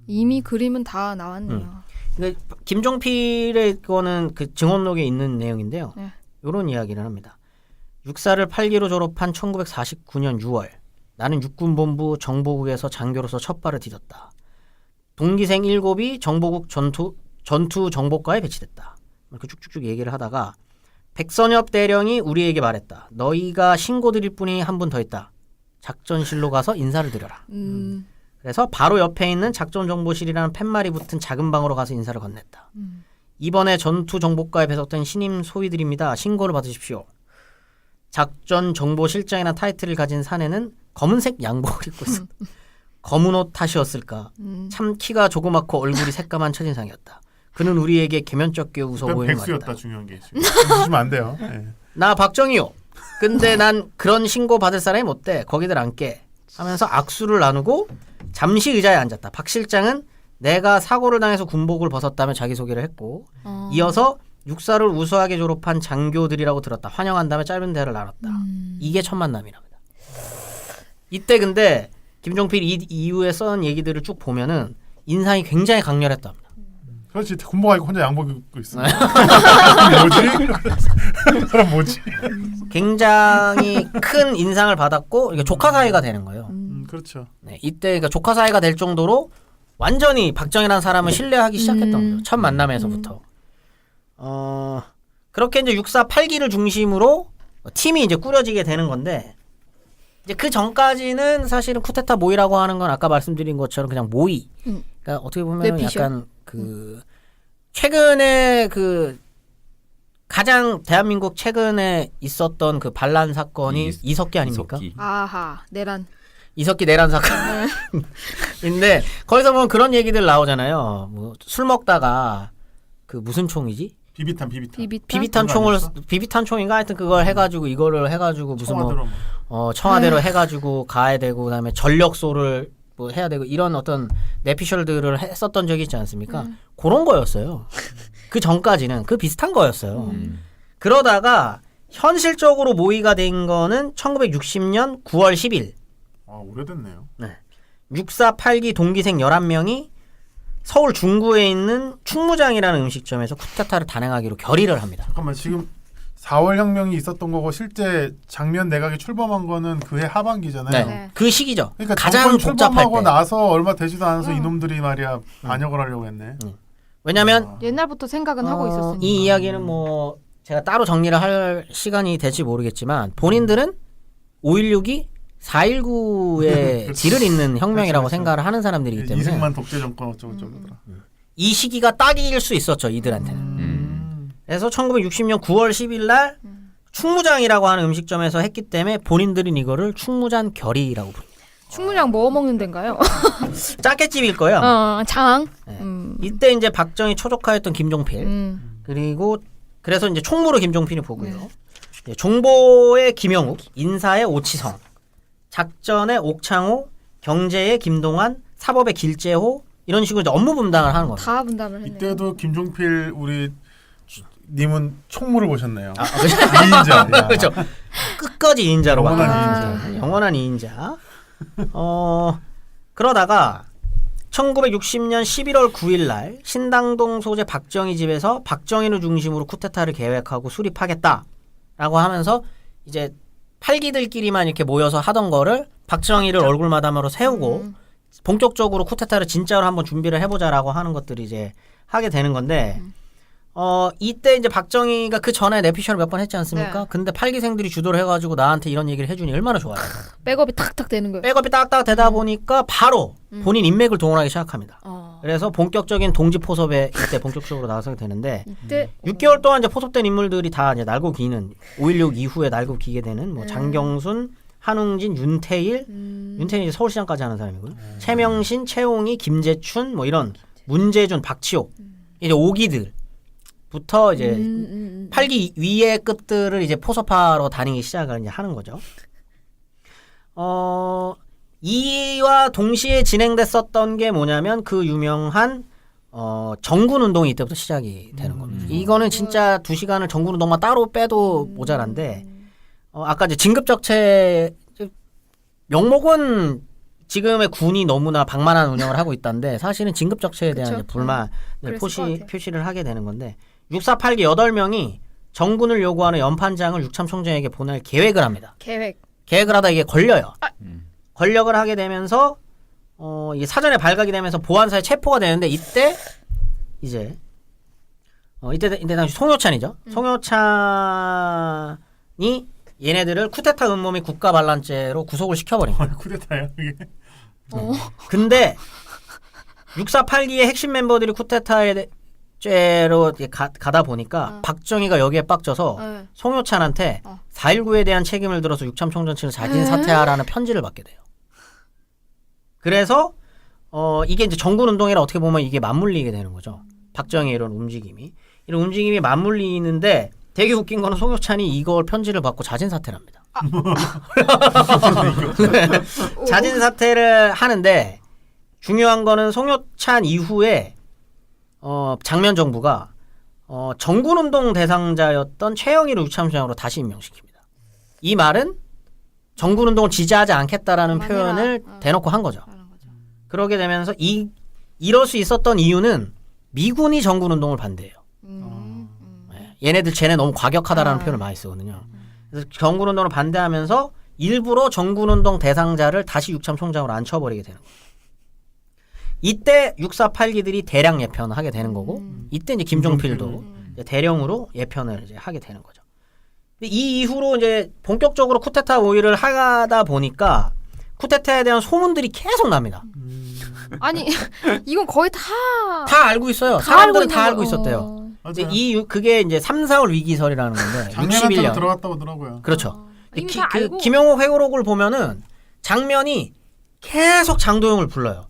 이미 그림은 다 나왔네요. 근데 김종필의 거는 그 증언록에 있는 내용인데요. 네. 이런 이야기를 합니다. 육사를 8기로 졸업한 1949년 6월 나는 육군본부 정보국에서 장교로서 첫 발을 디뎠다. 동기생 7이 정보국 전투 정보과에 배치됐다. 이렇게 쭉쭉쭉 얘기를 하다가 백선엽 대령이 우리에게 말했다. 너희가 신고 드릴 분이 한 분 더 있다. 작전실로 가서 인사를 드려라. 그래서 바로 옆에 있는 작전정보실이라는 팻말이 붙은 작은 방으로 가서 인사를 건넸다. 이번에 전투정보과에 배속된 신임 소위들입니다. 신고를 받으십시오. 작전정보실장이라는 타이틀을 가진 사내는 검은색 양복을 입고 있었다. 검은 옷 탓이었을까. 참 키가 조그맣고 얼굴이 새까만 첫인상이었다. 그는 우리에게 개면쩍게 웃어 보이는 말이다. 백수였다. 중요한 게 지금 주시면 안 돼요. 네. 나 박정희요. 근데 난 그런 신고 받을 사람이 못 돼. 거기들 앉게 하면서 악수를 나누고 잠시 의자에 앉았다. 박 실장은 내가 사고를 당해서 군복을 벗었다며 자기소개를 했고 이어서 육사를 우수하게 졸업한 장교들이라고 들었다. 환영한다며 짧은 대화를 나눴다. 이게 첫 만남이랍니다. 이때 근데 김종필 이후에 쓴 얘기들을 쭉 보면은 인상이 굉장히 강렬했답니다. 그렇지. 군복가 입고 혼자 양복 입고 있어. 뭐지? 사람 뭐지? 굉장히 큰 인상을 받았고 이게 조카 사이가 되는 거예요. 그렇죠. 네, 이때 그러니까 조카 사이가 될 정도로 완전히 박정희라는 사람을 신뢰하기 시작했던 거죠. 첫 만남에서부터. 그렇게 이제 6.4.8기를 중심으로 팀이 이제 꾸려지게 되는 건데 이제 그 전까지는 사실은 쿠데타 모의라고 하는 건 아까 말씀드린 것처럼 그냥 모의. 그러니까 어떻게 보면 약간 그 최근에 그 가장 대한민국 최근에 있었던 그 반란 사건이 이석기 아닙니까? 아하, 내란. 이석기 내란 사건인데 거기서 보면 그런 얘기들 나오잖아요. 뭐 술 먹다가 그 무슨 총이지? 비비탄 총인가 하여튼 그걸 해가지고 이거를 해가지고 무슨 청와대로 해가지고 가야 되고 그다음에 전력소를 뭐 해야 되고 이런 어떤 내피셜들을 했었던 적이 있지 않습니까? 그런 거였어요. 그 전까지는 그 비슷한 거였어요. 그러다가 현실적으로 모의가 된 거는 1960년 9월 10일. 아, 오래됐네요. 네. 6.4.8기 동기생 11명이 서울 중구에 있는 충무장이라는 음식점에서 쿠데타를 단행하기로 결의를 합니다. 잠깐만, 지금 4월 혁명이 있었던 거고 실제 장면 내각이 출범한 거는 그해 하반기잖아요. 네. 그 시기죠. 그러니까 가장 복잡할 출범하고 때. 나서 얼마 되지도 않아서 이놈들이 말이야 반역을 하려고 했네. 왜냐하면 옛날부터 생각은 하고 있었으니까. 이 이야기는 뭐 제가 따로 정리를 할 시간이 될지 모르겠지만 본인들은 5.16이 4.19의 질을 잇는 혁명이라고 생각을 하는 사람들이기 때문에 이승만 독재 정권 어쩌고저쩌고더라. 이 시기가 딱일 수 있었죠. 이들한테는. 그래서 1960년 9월 10일 날 충무장이라고 하는 음식점에서 했기 때문에 본인들은 이거를 충무장 결의라고 부릅니다. 충무장 뭐 먹는 데인가요? 짜게집일 거예요. 장. 네. 이때 이제 박정희 초조카였던 김종필 그리고 그래서 이제 총무로 김종필이 보고요. 정보의 김영욱, 인사의 오치성, 작전의 옥창호, 경제의 김동완, 사법의 길재호 이런 식으로 이제 업무 분담을 하는 거예요. 다 분담을 했네요. 이때도 김종필 우리 님은 총무를 보셨네요. 그렇죠. 2인자. 그렇죠. 끝까지 2인자로 영원한 2인자. 영원한 2인자. 그러다가 1960년 11월 9일 날 신당동 소재 박정희 집에서 박정희를 중심으로 쿠데타를 계획하고 수립하겠다라고 하면서 이제 팔기들끼리만 이렇게 모여서 하던 거를 박정희를 얼굴마담으로 세우고 본격적으로 쿠데타를 진짜로 한번 준비를 해보자라고 하는 것들이 이제 하게 되는 건데 이때 이제 박정희가 그 전에 내피셜을 몇 번 했지 않습니까? 네. 근데 8기생들이 주도를 해가지고 나한테 이런 얘기를 해주니 얼마나 좋아요. 백업이 탁탁 되는 거예요. 백업이 딱딱 되다 보니까 바로 본인 인맥을 동원하기 시작합니다. 그래서 본격적인 동지 포섭에 이때 본격적으로 나서게 되는데 이때 6개월 동안 이제 포섭된 인물들이 다 이제 날고 기는 5.16 이후에 날고 기게 되는 뭐 장경순, 한웅진, 윤태일, 윤태일 이제 서울시장까지 하는 사람이고요. 최명신, 최홍희, 김재춘 뭐 이런 문재준, 박치옥 이제 5기들부터 이제 8기 위의 급들을 이제 포섭하러 다니기 시작을 이제 하는 거죠. 이와 동시에 진행됐었던 게 뭐냐면 그 유명한 정군 운동이 이때부터 시작이 되는 겁니다. 이거는 진짜 2시간을 정군 운동만 따로 빼도 모자란데 아까 이제 진급적체 명목은 지금의 군이 너무나 방만한 운영을 하고 있다는데 사실은 진급적체에 대한 그쵸. 이제 불만을 그랬을 것 같아요. 표시를 하게 되는 건데 648기 8명이 정군을 요구하는 연판장을 육참총장에게 보낼 계획을 합니다. 계획을 하다 이게 걸려요. 권력을 하게 되면서 이게 사전에 발각이 되면서 보안사에 체포가 되는데 이때 이제 이때 당시 송효찬이죠. 송효찬이 얘네들을 쿠데타 음모 및 국가 반란죄로 구속을 시켜버린 거예요. 쿠데타요 이게. 근데 648기의 핵심 멤버들이 쿠데타의 죄로 가다 보니까 박정희가 여기에 빡쳐서 송효찬한테 4.19에 대한 책임을 들어서 육참총장 측은 자진 사퇴하라는 편지를 받게 돼요. 그래서 이게 이제 정군운동이라 어떻게 보면 이게 맞물리게 되는 거죠. 박정희의 이런 움직임이 맞물리는데 되게 웃긴 거는 송효찬이 이걸 편지를 받고 자진 사퇴를 합니다. 자진 사퇴를 하는데 중요한 거는 송효찬 이후에 장면 정부가 정군운동 대상자였던 최영희를 육참총장으로 다시 임명시킵니다. 이 말은 정군운동을 지지하지 않겠다라는 표현을 대놓고 한 거죠. 그러게 되면서 이럴 수 있었던 이유는 미군이 정군운동을 반대해요. 얘네들 쟤네 너무 과격하다라는 표현을 많이 쓰거든요. 그래서 정군운동을 반대하면서 일부러 정군운동 대상자를 다시 육참총장으로 앉혀버리게 되는 거예요. 이때 648기들이 대량 예편을 하게 되는 거고 이때 이제 김종필도 이제 대령으로 예편을 이제 하게 되는 거죠. 근데 이 이후로 이제 본격적으로 쿠데타 모의를 하다 보니까 쿠데타에 대한 소문들이 계속 납니다. 아니 이건 거의 다 알고 있어요. 사람들은 다 알고 거. 있었대요. 맞아요. 그게 이제 3, 4월 위기설이라는 건데 작년한테도 61년 들어갔다고 하더라고요. 그렇죠. 이미 다 알고. 김영호 회고록을 보면은 장면이 계속 장도영을 불러요.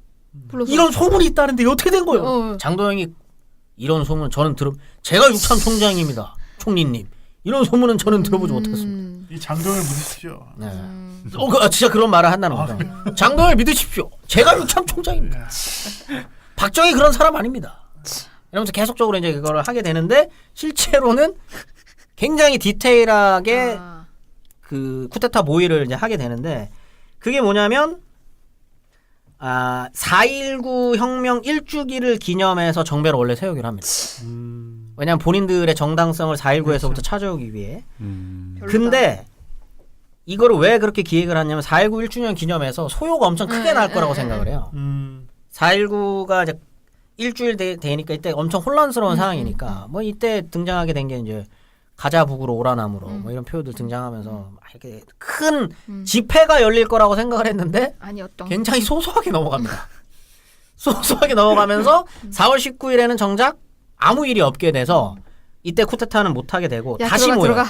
불러서. 이런 소문이 있다는데 어떻게 된 거예요? 장도영이 이런 소문 저는 제가 육참총장입니다. 총리님. 이런 소문은 저는 들어보지 못했습니다. 이 장도영을 믿으십시오. 네. 진짜 그런 말을 한다는 거죠. 장도영을 믿으십시오. 제가 육참총장입니다. 박정희 그런 사람 아닙니다. 이러면서 계속적으로 이제 그거를 하게 되는데 실제로는 굉장히 디테일하게 그 쿠데타 모의를 이제 하게 되는데 그게 뭐냐면 4.19 혁명 1주기를 기념해서 정배를 원래 세우기로 합니다. 왜냐하면 본인들의 정당성을 4.19에서부터 찾아오기 위해. 근데 이거를 왜 그렇게 기획을 하냐면 4.19 1주년 기념해서 소요가 엄청 크게 날 거라고 생각을 해요. 4.19가 이제 일주일 되니까 이때 엄청 혼란스러운 상황이니까 뭐 이때 등장하게 된 게 이제 가자 북으로 오라나무로 뭐 이런 표현들 등장하면서 이렇게 큰 집회가 열릴 거라고 생각을 했는데 아니었던. 굉장히 소소하게 넘어갑니다. 소소하게 넘어가면서 4월 19일에는 정작 아무 일이 없게 돼서 이때 쿠데타는 못하게 되고 다시 모여.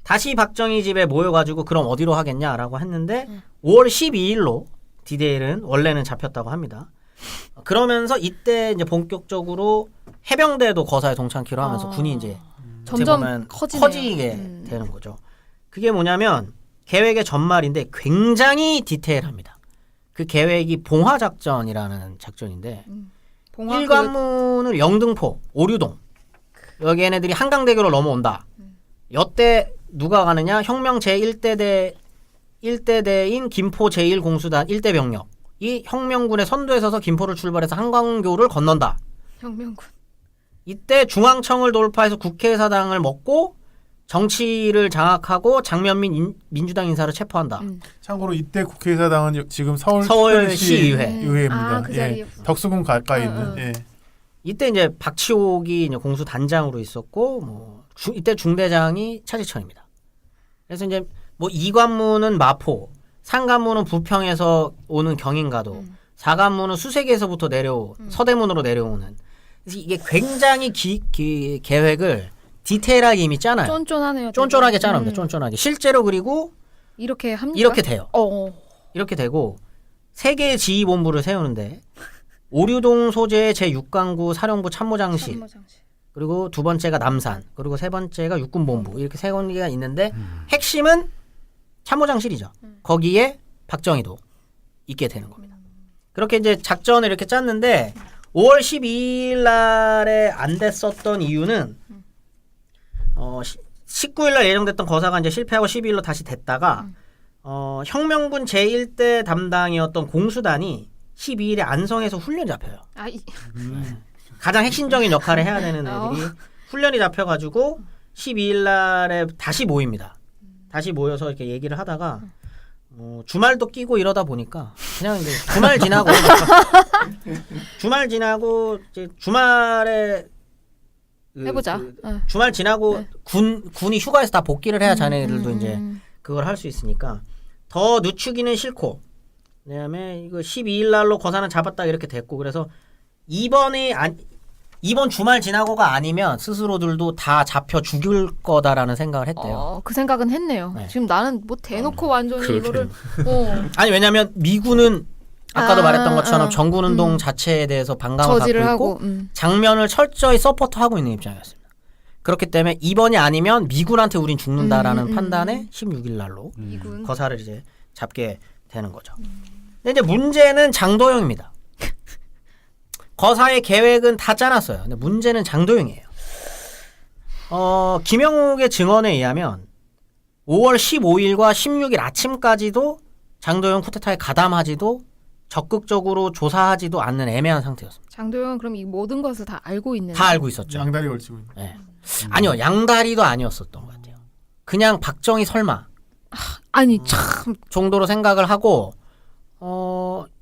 다시 박정희 집에 모여가지고 그럼 어디로 하겠냐라고 했는데 5월 12일로 디데일은 원래는 잡혔다고 합니다. 그러면서 이때 이제 본격적으로 해병대도 거사에 동참키로 하면서 군이 이제 점점 커지게 되는 거죠. 그게 뭐냐면 계획의 전말인데 굉장히 디테일합니다. 그 계획이 봉화작전이라는 작전인데 일관문을 영등포, 오류동 여기 얘네들이 한강대교를 넘어온다. 여태 누가 가느냐? 혁명 제1대대인 김포 제1공수단 1대 병력 이 혁명군의 선두에 서서 김포를 출발해서 한강교를 건넌다. 혁명군. 이때 중앙청을 돌파해서 국회의사당을 먹고 정치를 장악하고 장면민 민주당 인사를 체포한다. 참고로 이때 국회의사당은 지금 서울시의회. 의회입니다. 그 자리에. 덕수궁 가까이 있는. 예. 이때 이제 박치옥이 이제 공수 단장으로 있었고 뭐 이때 중대장이 차지천입니다. 그래서 이제 뭐 이관문은 마포, 상관문은 부평에서 오는 경인가도, 사관문은 수색에서부터 서대문으로 내려오는. 그래서 이게 굉장히 계획을 디테일하게 이미 짜놔요. 쫀쫀하네요. 쫀쫀하게 짜놓습니다. 쫀쫀하게. 실제로 그리고 이렇게 합니까? 이렇게 돼요. 어. 이렇게 되고 3개의 지휘본부를 세우는데 오류동 소재의 제6강구 사령부 참모장실, 그리고 두 번째가 남산, 그리고 세 번째가 육군본부, 이렇게 3개가 있는데 핵심은 참모장실이죠. 거기에 박정희도 있게 되는 겁니다. 그렇게 이제 작전을 이렇게 짰는데 5월 12일 날에 안 됐었던 이유는 19일 날 예정됐던 거사가 이제 실패하고 12일로 다시 됐다가 혁명군 제1대 담당이었던 공수단이 12일에 안성에서 훈련이 잡혀요. 가장 핵심적인 역할을 해야 되는 애들이 훈련이 잡혀가지고 12일 날에 다시 모입니다. 다시 모여서 이렇게 얘기를 하다가 주말도 끼고 이러다 보니까 그냥 이제 주말 지나고 이제 주말에 해보자. 주말 지나고 군이 휴가에서 다 복귀를 해야 자네들도 이제 그걸 할 수 있으니까 더 늦추기는 싫고, 그다음에 이거 12일 날로 거사는 잡았다 이렇게 됐고, 그래서 이번 주말 지나고가 아니면 스스로들도 다 잡혀 죽일 거다라는 생각을 했대요. 그 생각은 했네요. 네. 지금 나는 뭐 대놓고 완전히 이거를 아니 왜냐면 미군은 아까도 말했던 것처럼 아. 정군운동 자체에 대해서 반감을 갖고 저지를 있고 하고 장면을 철저히 서포트하고 있는 입장이었습니다. 그렇기 때문에 이번이 아니면 미군한테 우린 죽는다라는 판단에 16일 날로 미군. 거사를 이제 잡게 되는 거죠. 근데 이제 문제는 장도영입니다. 거사의 계획은 다 짜놨어요. 근데 문제는 장도영이에요. 김영욱의 증언에 의하면 5월 15일과 16일 아침까지도 장도영 쿠데타에 가담하지도 적극적으로 조사하지도 않는 애매한 상태였습니다. 장도영은 그럼 이 모든 것을 다 알고 있는. 다 알고 있었죠. 양다리 걸치고 있는. 네. 아니요, 양다리도 아니었었던 것 같아요. 그냥 박정희 설마 아니 참. 정도로 생각을 하고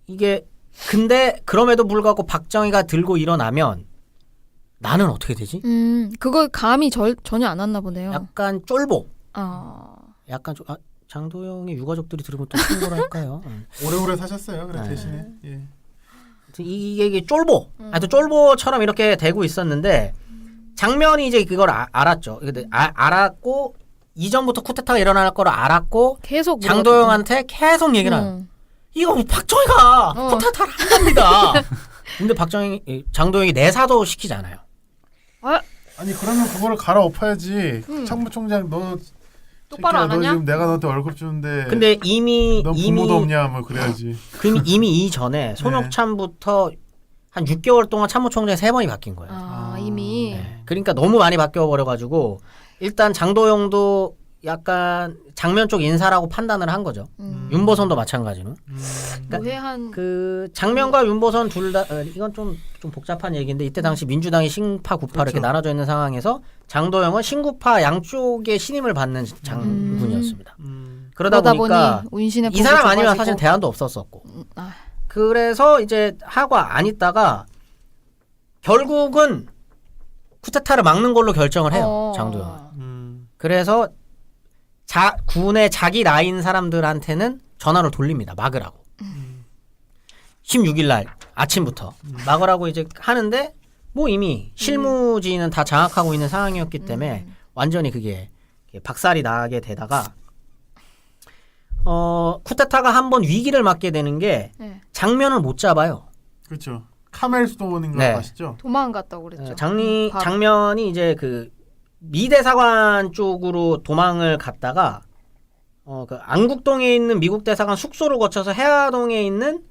이게 근데 그럼에도 불구하고 박정희가 들고 일어나면 나는 어떻게 되지? 그거 감이 전혀 안 왔나 보네요. 약간 쫄보. 약간 장도영의 유가족들이 들으면 또 신고를 할까요? 오래오래 사셨어요. 그래 대신에. 예. 이게 쫄보. 하여튼 쫄보처럼 이렇게 되고 있었는데 장면이 이제 그걸 알았죠. 근데 알았고 이전부터 쿠데타가 일어날 거를 알았고 계속 장도영한테 계속 얘기를 하는. 이거 박정희가 쿠데타를 한답니다. 근데 장도영이 내사도 시키잖아요. 아니 그러면 그거를 갈아엎어야지. 참모총장 너 똑바로 안 하냐? 지금 내가 너한테 월급 주는데. 근데 이미 너 부모도 없냐 뭐 그래야지. 이미 이전에 손혁찬부터 한 6개월 동안 참모총장이 3번이 바뀐 거예요. 이미. 네. 그러니까 너무 많이 바뀌어 버려가지고 일단 장도영도 약간 장면 쪽 인사라고 판단을 한 거죠. 윤보선도 마찬가지로. 무해한 그 장면과 윤보선 둘 다 이건 좀 복잡한 얘기인데 이때 당시 민주당이 신파 구파 이렇게 나눠져 있는 상황에서 장도영은 신구파 양쪽에 신임을 받는 장군이었습니다. 그러다 보니까 운신의 이 사람 아니면 좁아지고. 사실 대안도 없었었고. 그래서 이제 하고 안 있다가 결국은 쿠데타를 막는 걸로 결정을 해요. 장도영은. 그래서 군의 자기 라인 사람들한테는 전화를 돌립니다. 막으라고. 16일 날 아침부터 막으라고 이제 하는데 뭐 이미 실무진은 다 장악하고 있는 상황이었기 때문에 완전히 그게 박살이 나게 되다가 쿠데타가 한번 위기를 맞게 되는 게 장면을 못 잡아요. 그렇죠. 카멜스톤인 거 네. 아시죠? 도망갔다고 그랬죠. 장면이 이제 그 미대사관 쪽으로 도망을 갔다가 그 안국동에 있는 미국 대사관 숙소를 거쳐서 해화동에 있는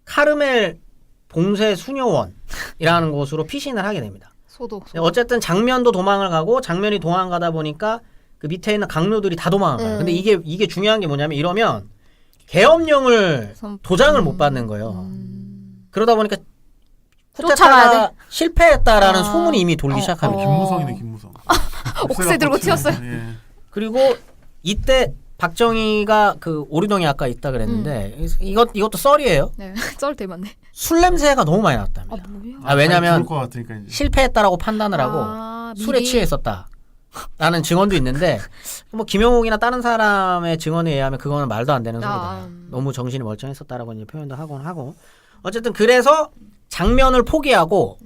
카르멜 봉쇄 수녀원이라는 곳으로 피신을 하게 됩니다. 소도. 어쨌든 장면도 도망을 가고 장면이 도망가다 보니까 그 밑에 있는 강료들이 다 도망을 가요. 근데 이게 중요한 게 뭐냐면 이러면 계엄령을 도장을 못 받는 거예요. 그러다 보니까 쿠데타가 실패했다라는 소문이 이미 돌기 시작합니다. 김무성이네 김무성. 옥새 들고 튀었어요. 예. 그리고 이때 박정희가 그 오류동에 아까 있다 그랬는데 이것도 썰이에요. 네. 썰 대만네. 술 냄새가 너무 많이 났답니다. 뭐야? 왜냐면 것 같으니까 이제. 실패했다라고 판단을 하고 술에 미리? 취해 있었다. 라는 증언도 있는데 뭐 김용욱이나 다른 사람의 증언에 의하면 그거는 말도 안 되는 소리다. 너무 정신이 멀쩡했었다라고 이제 표현도 하곤 하고 어쨌든 그래서 장면을 포기하고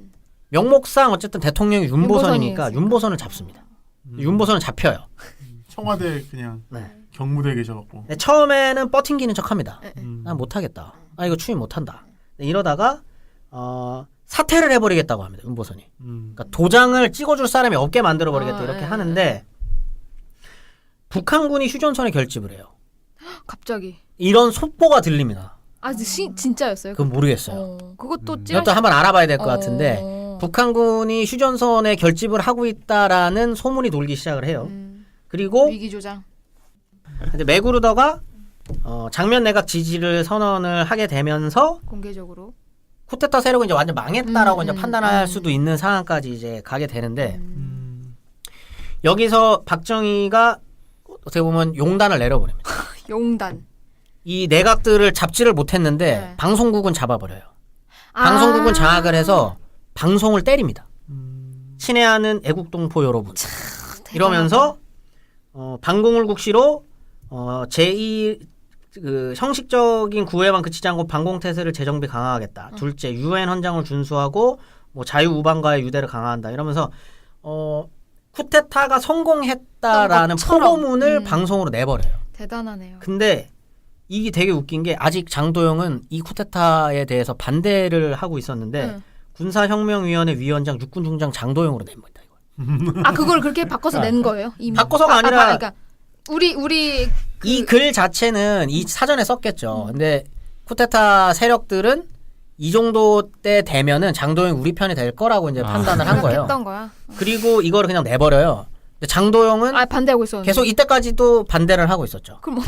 명목상 어쨌든 대통령이 윤보선이니까 윤보선을 잡습니다. 윤보선은 잡혀요. 청와대 그냥 네. 경무대에 계셔갖고. 네, 처음에는 뻗팅기는 척합니다. 난 못하겠다. 이거 추임 못한다. 네, 이러다가 사퇴를 해버리겠다고 합니다. 윤보선이. 그러니까 도장을 찍어줄 사람이 없게 만들어버리겠다 이렇게 하는데 북한군이 휴전선에 결집을 해요. 갑자기. 이런 속보가 들립니다. 진짜였어요? 그건 모르겠어요. 그것도 이것도 한번 알아봐야 될 것 같은데 북한군이 휴전선에 결집을 하고 있다라는 소문이 돌기 시작을 해요. 그리고 위기 조장. 근데 맥그루더가 장면 내각 지지를 선언을 하게 되면서 공개적으로 쿠데타 세력은 이제 완전 망했다라고 이제 판단할 수도 있는 상황까지 이제 가게 되는데 여기서 박정희가 어떻게 보면 용단을 내려버립니다. 용단. 이 내각들을 잡지를 못했는데 네. 방송국은 잡아버려요. 방송국은 장악을 해서 방송을 때립니다. 친애하는 애국동포 여러분. 이러면서 방공을국시로 제2 그 형식적인 구애만 그치지 않고 방공태세를 재정비 강화하겠다. 둘째, 유엔 헌장을 준수하고 뭐 자유우방과의 유대를 강화한다. 이러면서 쿠데타가 성공했다라는 포고문을 방송으로 내버려요. 대단하네요. 근데 이게 되게 웃긴 게 아직 장도영은 이 쿠데타에 대해서 반대를 하고 있었는데 군사혁명위원회 위원장 육군중장 장도영으로 냅니다. 이걸. 그걸 그렇게 바꿔서 낸 거예요? 이미? 바꿔서가 아니라 그러니까 우리 이 글 자체는 이 사전에 썼겠죠. 근데 쿠데타 세력들은 이 정도 때 되면은 장도영이 우리 편이 될 거라고 이제 판단을 한 거예요. 했던 거야. 그리고 이거를 그냥 내버려요. 근데 장도영은 반대하고 있었는데. 계속 이때까지도 반대를 하고 있었죠. 그럼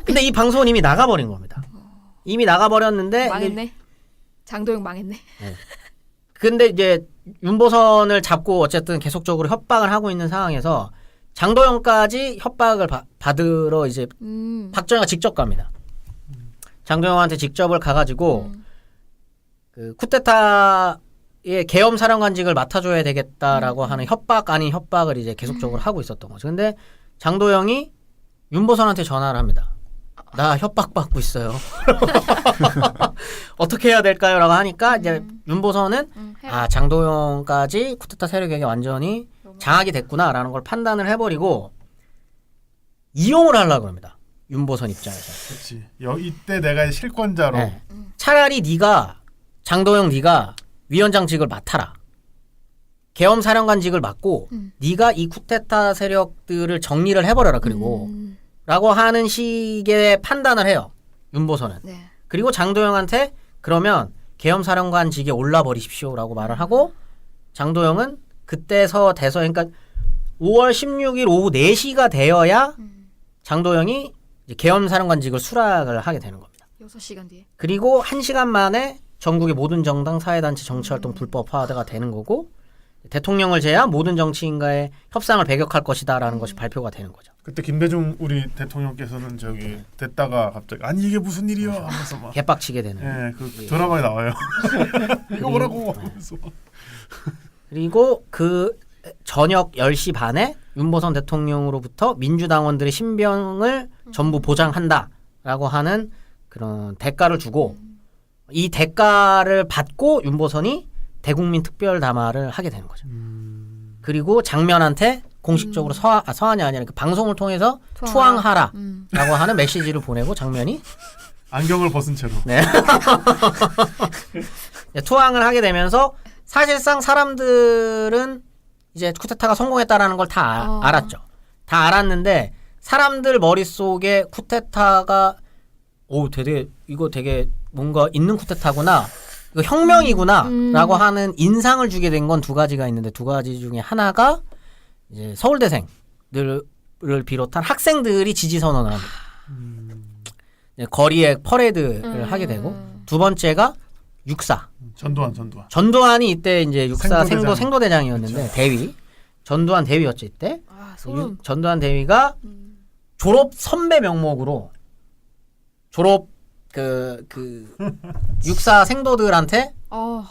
근데 이 방송은 이미 나가버린 겁니다. 이미 나가버렸는데 망했네. 장도영 망했네. 근데 이제 윤보선을 잡고 어쨌든 계속적으로 협박을 하고 있는 상황에서 장도영까지 협박을 받으러 이제 박정희가 직접 갑니다. 장도영한테 직접을 가가지고 그 쿠데타의 계엄 사령관직을 맡아줘야 되겠다라고 하는 협박 아닌 협박을 이제 계속적으로 하고 있었던 거죠. 근데 장도영이 윤보선한테 전화를 합니다. 나 협박받고 있어요. 어떻게 해야 될까요? 라고 하니까 이제 윤보선은 장도영까지 쿠데타 세력에게 완전히 장악이 됐구나라는 걸 판단을 해버리고 이용을 하려고 합니다. 윤보선 입장에서. 그렇지. 이때 내가 실권자로. 네. 차라리 네가 장도영 네가 위원장직을 맡아라. 계엄 사령관직을 맡고 네가 이 쿠데타 세력들을 정리를 해버려라. 그리고 라고 하는 식의 판단을 해요. 윤보선은. 네. 그리고 장도영한테 그러면 계엄 사령관직에 올라버리십시오라고 말을 하고 장도영은 그때서 돼서 그러니까 5월 16일 오후 4시가 되어야 장도영이 이제 계엄 사령관직을 수락을 하게 되는 겁니다. 6시간 뒤에. 그리고 1시간 만에 전국의 모든 정당, 사회단체, 정치활동 불법화가 되는 거고 대통령을 제외한 모든 정치인과의 협상을 배격할 것이다라는 것이 발표가 되는 거죠. 그때 김대중 우리 대통령께서는 저기 됐다가 갑자기 아니 이게 무슨 일이야 하면서 막 개빡치게 되는. 예, 그 드라마에 나와요. 이거 뭐라고 하면서. 그리고 그 저녁 10시 반에 윤보선 대통령으로부터 민주당원들의 신병을 전부 보장한다라고 하는 그런 대가를 주고 이 대가를 받고 윤보선이 대국민 특별 담화를 하게 되는 거죠. 그리고 장면한테 공식적으로 서한이 아니라 그 방송을 통해서 투항하라라고 하는 메시지를 보내고 장면이 안경을 벗은 채로. 네. 투항을 하게 되면서 사실상 사람들은 이제 쿠데타가 성공했다라는 걸 다 알았죠. 다 알았는데 사람들 머릿속에 쿠데타가 이거 되게 뭔가 있는 쿠데타구나. 이거 혁명이구나 라고 하는 인상을 주게 된 건 두 가지가 있는데 두 가지 중에 하나가 이제 서울대생들을 비롯한 학생들이 지지선언을 합니다. 거리에 퍼레이드를 하게 되고 두 번째가 육사. 전두환. 전두환이 이때 이제 육사 생도대장. 생도대장이었는데 그렇죠. 대위. 전두환 대위였지 이때. 아, 소름. 전두환 대위가 졸업 선배 명목으로 졸업 그 육사 생도들한테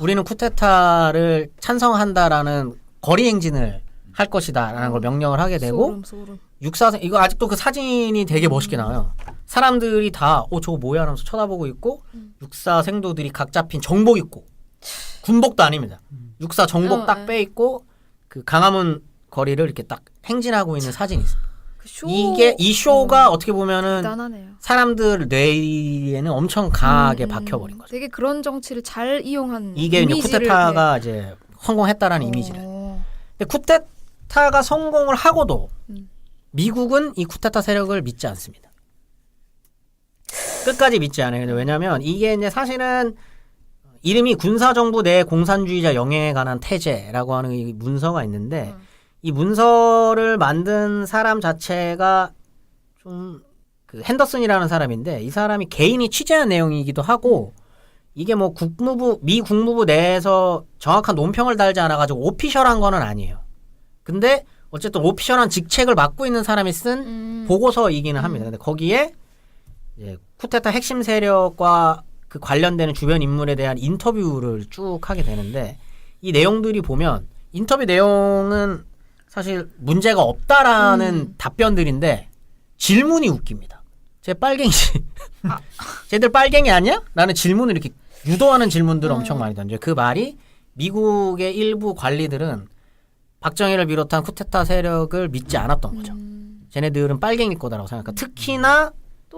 우리는 쿠데타를 찬성한다라는 거리 행진을 할 것이다라는 걸 명령을 하게 되고 소름. 육사 이거 아직도 그 사진이 되게 멋있게 나와요. 사람들이 다 저거 뭐야 하면서 쳐다보고 있고 육사 생도들이 각 잡힌 정복 입고 군복도 아닙니다. 육사 정복 딱 빼 입고 그 강화문 거리를 이렇게 딱 행진하고 있는 사진이 있어요. 그 쇼. 이 쇼가 어떻게 보면은 대단하네요. 사람들 뇌에는 엄청 강하게 박혀버린 거죠. 되게 그런 정치를 잘 이용한 이게 이제 이미지를 쿠데타가 이제 성공했다라는 이미지를. 근데 쿠데타가 성공을 하고도 미국은 이 쿠데타 세력을 믿지 않습니다. 끝까지 믿지 않아요. 왜냐하면 이게 이제 사실은 이름이 군사정부 내 공산주의자 영해에 관한 태제라고 하는 이 문서가 있는데 이 문서를 만든 사람 자체가 좀 그 핸더슨이라는 사람인데 이 사람이 개인이 취재한 내용이기도 하고 이게 뭐 미 국무부 내에서 정확한 논평을 달지 않아가지고 오피셜한 거는 아니에요. 근데 어쨌든 오피셜한 직책을 맡고 있는 사람이 쓴 보고서이기는 합니다. 근데 거기에 이제 쿠데타 핵심 세력과 그 관련되는 주변 인물에 대한 인터뷰를 쭉 하게 되는데 이 내용들이 보면 인터뷰 내용은 사실 문제가 없다라는 답변들인데 질문이 웃깁니다. 제 빨갱이지. 쟤들 빨갱이 아니야? 라는 질문을 이렇게 유도하는 질문들을 엄청 많이 던져요. 그 말이 미국의 일부 관리들은 박정희를 비롯한 쿠데타 세력을 믿지 않았던 거죠. 쟤네들은 빨갱이 거다라고 생각하니까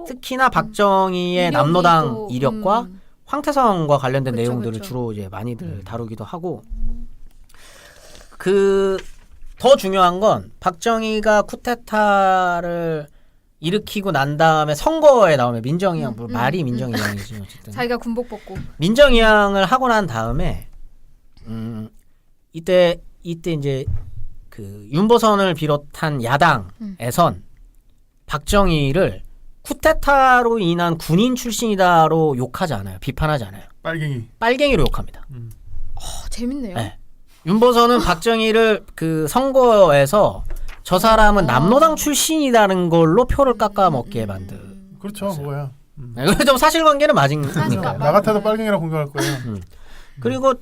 특히나 박정희의 남로당 이력과 황태성과 관련된 내용들을 주로 이제 많이들 다루기도 하고 그 더 중요한 건 박정희가 쿠데타를 일으키고 난 다음에 선거에 나오면 민정이양 말이 민정이양이지 어쨌든 자기가 군복 벗고 민정이양을 하고 난 다음에 이때 이제 그 윤보선을 비롯한 야당에선 박정희를 쿠데타로 인한 군인 출신이다로 욕하지 않아요. 비판하지 않아요. 빨갱이로 욕합니다. 재밌네요. 네. 윤보선은 박정희를 그 선거에서 저 사람은 남로당 출신이라는 걸로 표를 깎아먹게 만든. 그렇죠, 그거야. 좀 사실관계는 맞으니까. 나 같아도 빨갱이라 공격할 거예요. 그리고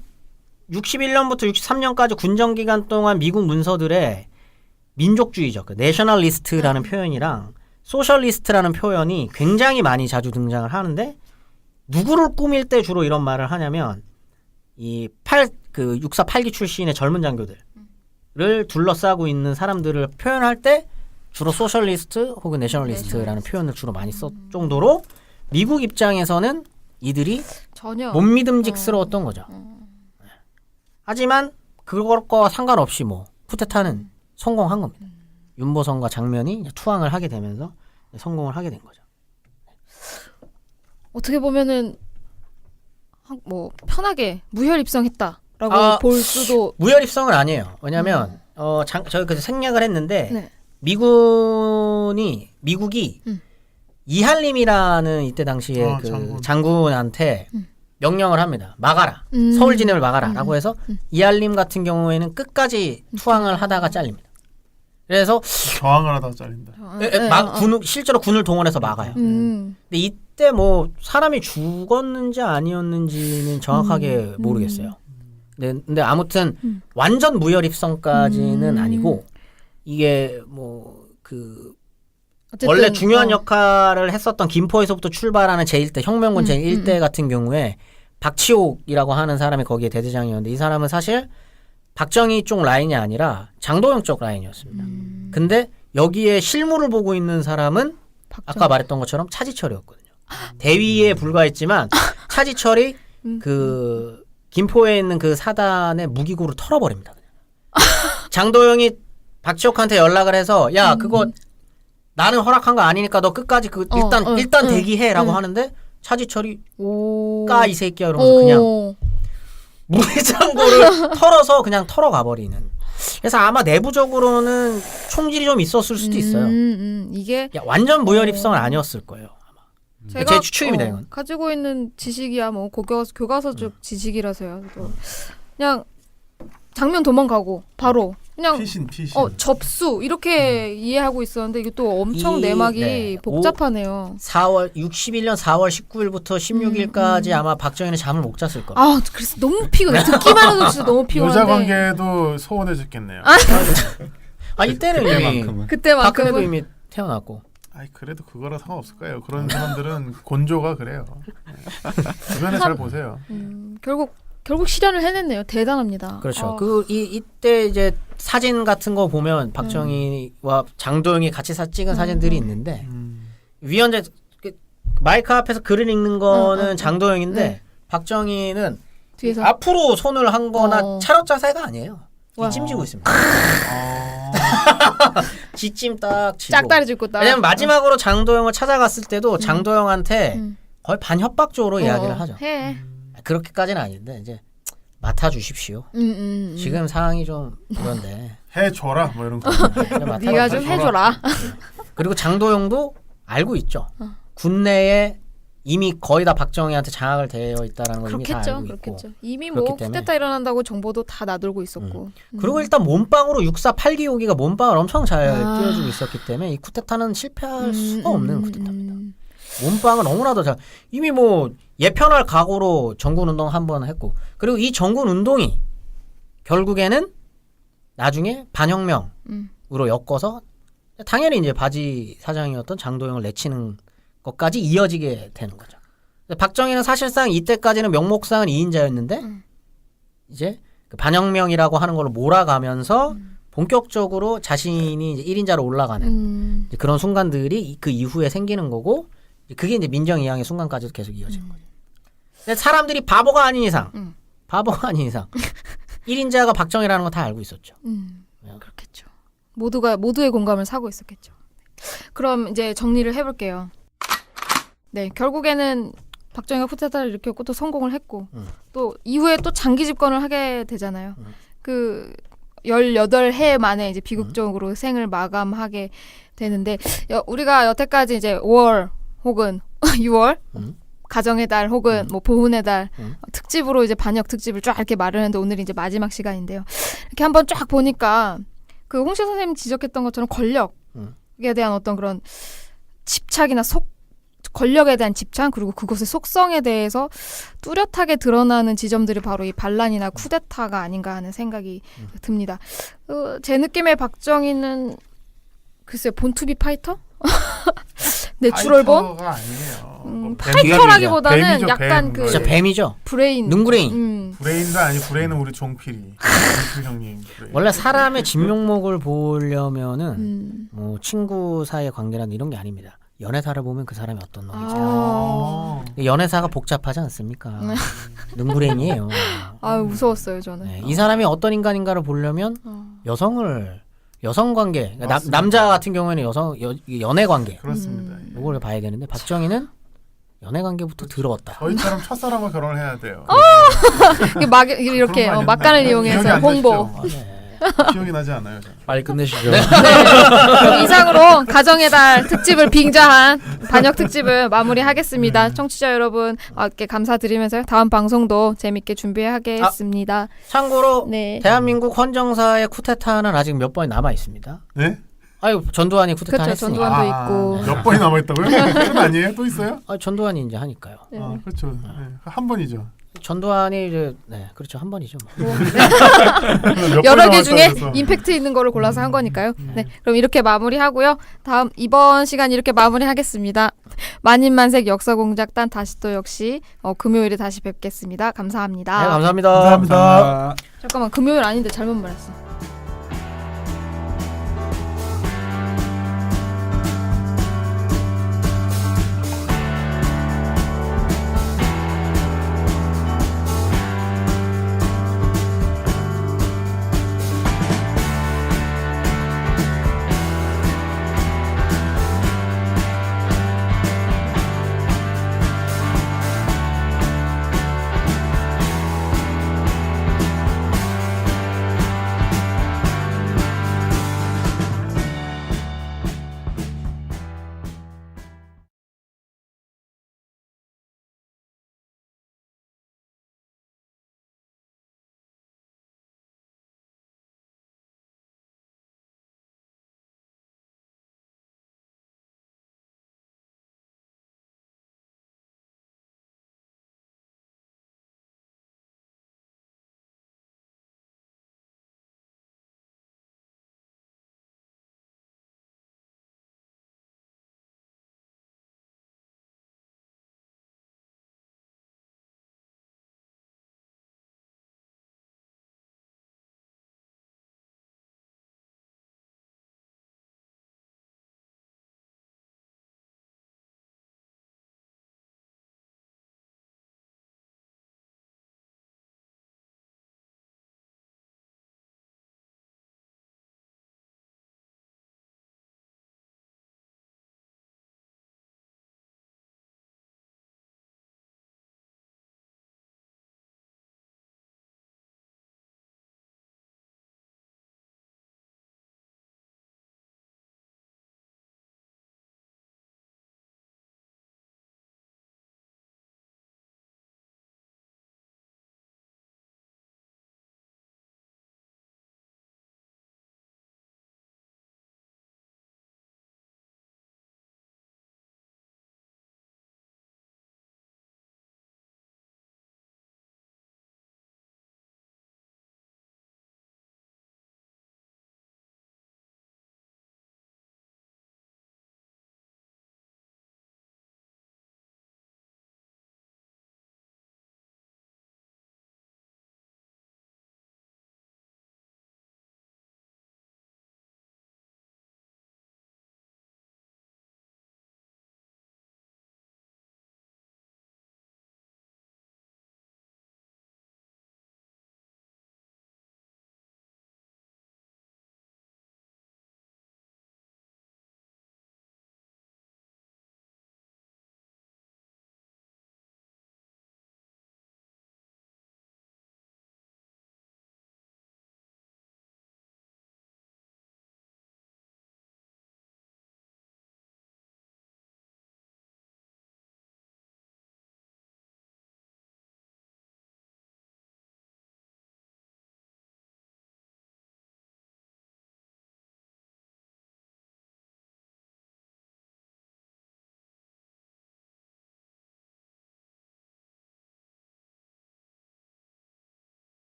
61년부터 63년까지 군정 기간 동안 미국 문서들에 민족주의적, 그 내셔널리스트라는 표현이랑 소셜리스트라는 표현이 굉장히 많이 자주 등장을 하는데 누구를 꾸밀 때 주로 이런 말을 하냐면 그 육사 8기 출신의 젊은 장교들을 둘러싸고 있는 사람들을 표현할 때 주로 소셜리스트 혹은 내셔널리스트라는 표현을 주로 많이 썼 정도로 미국 입장에서는 이들이 전혀 못 믿음직스러웠던 거죠. 하지만 그것과 상관없이 뭐 쿠데타는 성공한 겁니다. 윤보선과 장면이 투항을 하게 되면서 성공을 하게 된 거죠. 어떻게 보면은 뭐 편하게 무혈 입성했다라고 볼 수도 무혈 입성은 아니에요. 왜냐하면 저희 그래서 생략을 했는데 미국이 이한림이라는 이때 당시에 그 장군한테 명령을 합니다. 막아라. 서울 진입을 막아라라고 해서 이한림 같은 경우에는 끝까지 투항을 하다가 잘립니다. 그래서 저항을 하다가 잘린다. 실제로 군을 동원해서 막아요. 근데 이때 뭐 사람이 죽었는지 아니었는지는 정확하게 모르겠어요. 근데 아무튼 완전 무혈 입성까지는 아니고 이게 뭐 그 원래 중요한 역할을 했었던 김포에서부터 출발하는 제1대 혁명군 제1대 같은 경우에 박치옥이라고 하는 사람이 거기에 대대장이었는데 이 사람은 사실 박정희 쪽 라인이 아니라 장도영 쪽 라인이었습니다. 근데 여기에 실무를 보고 있는 사람은 아까 말했던 것처럼 차지철이었거든요. 대위에 불과했지만 차지철이 그 김포에 있는 그 사단의 무기고를 털어버립니다. 그냥. 장도영이 박치옥한테 연락을 해서 야 그거 나는 허락한 거 아니니까 너 끝까지 그 일단 대기해라고 하는데 차지철이 까 이 새끼야 이러면서 그냥 무기창고를 털어서 그냥 털어가버리는. 그래서 아마 내부적으로는 총질이 좀 있었을 수도 있어요. 이게 완전 무혈 입성은 아니었을 거예요. 아마. 제 추측입니다. 이건. 가지고 있는 지식이야 뭐 교과서적 지식이라서요. 그냥 장면 도망가고 바로 그냥 피신. 접수 이렇게 이해하고 있었는데 이게 또 엄청 내막이 네. 복잡하네요. 61년 4월 19일부터 16일까지 아마 박정희는 잠을 못 잤을 거예요. 아, 그래서 너무 피곤해. 듣기만 해도 진짜 너무 피곤한데. 여자 관계도 소원해졌겠네요. 이때는 이미 박근혜도 그때만큼은 이미 태어났고. 아이 그래도 그거랑 상관없을까요? 그런 사람들은 곤조가 그래요. 주변에 잘 보세요. 결국 실현을 해냈네요. 대단합니다. 그렇죠. 이때 이제 사진 같은 거 보면 박정희와 장도영이 같이 찍은 사진들이 있는데 위원장 마이크 앞에서 글을 읽는 거는 장도영인데 박정희는 뒤에서 앞으로 손을 한 거나 어. 차렷 자세가 아니에요. 와. 뒷짐 지고 있습니다. 뒷짐 딱 지고. 짝다리 짚고 딱. 왜냐면 마지막으로 장도영을 찾아갔을 때도 장도영한테 거의 반협박적으로 이야기를 하죠. 해. 그렇게까지는 아닌데 이제 맡아주십시오. 지금 상황이 좀 그런데 해줘라 뭐 이런 거. 네가 좀 해줘라. 그리고 장도영도 알고 있죠. 군내에 이미 거의 다 박정희한테 장악을 되어 있다는 걸 이미 다 알고 있고. 그렇겠죠. 이미 그렇기 뭐 때문에. 쿠데타 일어난다고 정보도 다 나돌고 있었고. 그리고 일단 몸빵으로 6.4 8기 호기가 몸빵을 엄청 잘 띄워주고 있었기 때문에 이 쿠데타는 실패할 수가 없는 쿠데타입니다. 몸빵은 너무나도 잘 이미 뭐 예편할 각오로 정군운동 한번 했고 그리고 이 정군운동이 결국에는 나중에 반혁명으로 엮어서 당연히 이제 바지 사장이었던 장도영을 내치는 것까지 이어지게 되는 거죠. 박정희는 사실상 이때까지는 명목상은 2인자였는데 이제 그 반혁명이라고 하는 걸로 몰아가면서 본격적으로 자신이 이제 1인자로 올라가는 이제 그런 순간들이 그 이후에 생기는 거고 그게 이제 민정이양의 순간까지도 계속 이어지는 거죠. 근데 사람들이 바보가 아닌 이상 1인자가 박정희라는 건 다 알고 있었죠. 그렇겠죠. 모두의 공감을 사고 있었겠죠. 그럼 이제 정리를 해볼게요. 네, 결국에는 박정희가 쿠데타를 일으켰고 또 성공을 했고 또 이후에 또 장기 집권을 하게 되잖아요. 그 18해 만에 이제 비극적으로 생을 마감하게 되는데 우리가 여태까지 이제 5월 혹은 6월 가정의 달 혹은 뭐 보훈의 달 특집으로 이제 반역 특집을 쫙 이렇게 마련했는데 오늘이 이제 마지막 시간인데요. 이렇게 한번 쫙 보니까 그 홍시 선생님이 지적했던 것처럼 권력에 대한 어떤 그런 집착이나 권력에 대한 집착 그리고 그것의 속성에 대해서 뚜렷하게 드러나는 지점들이 바로 이 반란이나 쿠데타가 아닌가 하는 생각이 듭니다. 제 느낌의 박정희는 글쎄요 본투비 파이터? 내추럴본? 파이터가 아니에요. 파이터라기보다는 뱀이죠, 약간 뱀. 그 진짜 뱀이죠. 브레인, 눈구레인. 브레인도 아니고 브레인은 우리 종필이. 종필 형님. 브레인. 원래 사람의 진면목을 보려면은 뭐 친구 사이의 관계란 이런 게 아닙니다. 연애사를 보면 그 사람이 어떤 놈인지. 연애사가 복잡하지 않습니까? 눈구레인이에요. 무서웠어요 저는. 네, 이 사람이 어떤 인간인가를 보려면 여성 관계, 그러니까 남자 같은 경우에는 연애 관계. 그렇습니다. 이걸 봐야 되는데 박정희는 연애 관계부터 들어왔다. 저희처럼 첫사랑과 결혼을 해야 돼요. 이렇게 그런 거 막간을 아니었나요? 이용해서 기억이 안 홍보. 나시죠? 기억이 나지 않아요. 저는. 빨리 끝내시죠. 그럼 이상으로 가정의 달 특집을 빙자한 반역 특집을 마무리하겠습니다. 청취자 여러분 이렇게 감사드리면서 다음 방송도 재밌게 준비하겠습니다. 참고로 네. 대한민국 헌정사의 쿠데타는 아직 몇 번이 남아 있습니다. 네? 아유 전두환이 쿠데타 그렇죠. 했으니까. 전두환도 있고. 몇 번이 남아 있다고요? 그건 아니에요? 또 있어요? 전두환이 이제 하니까요. 그렇죠. 네. 한 번이죠. 전두환이 이제 그렇죠 한 번이죠. 뭐. 여러 개 중에 임팩트 있는 거를 골라서 한 거니까요. 네, 그럼 이렇게 마무리하고요. 이번 시간 이렇게 마무리하겠습니다. 만인만색 역사공작단 다시 또 역시 금요일에 다시 뵙겠습니다. 감사합니다. 네, 감사합니다. 감사합니다. 잠깐만 금요일 아닌데 잘못 말했어.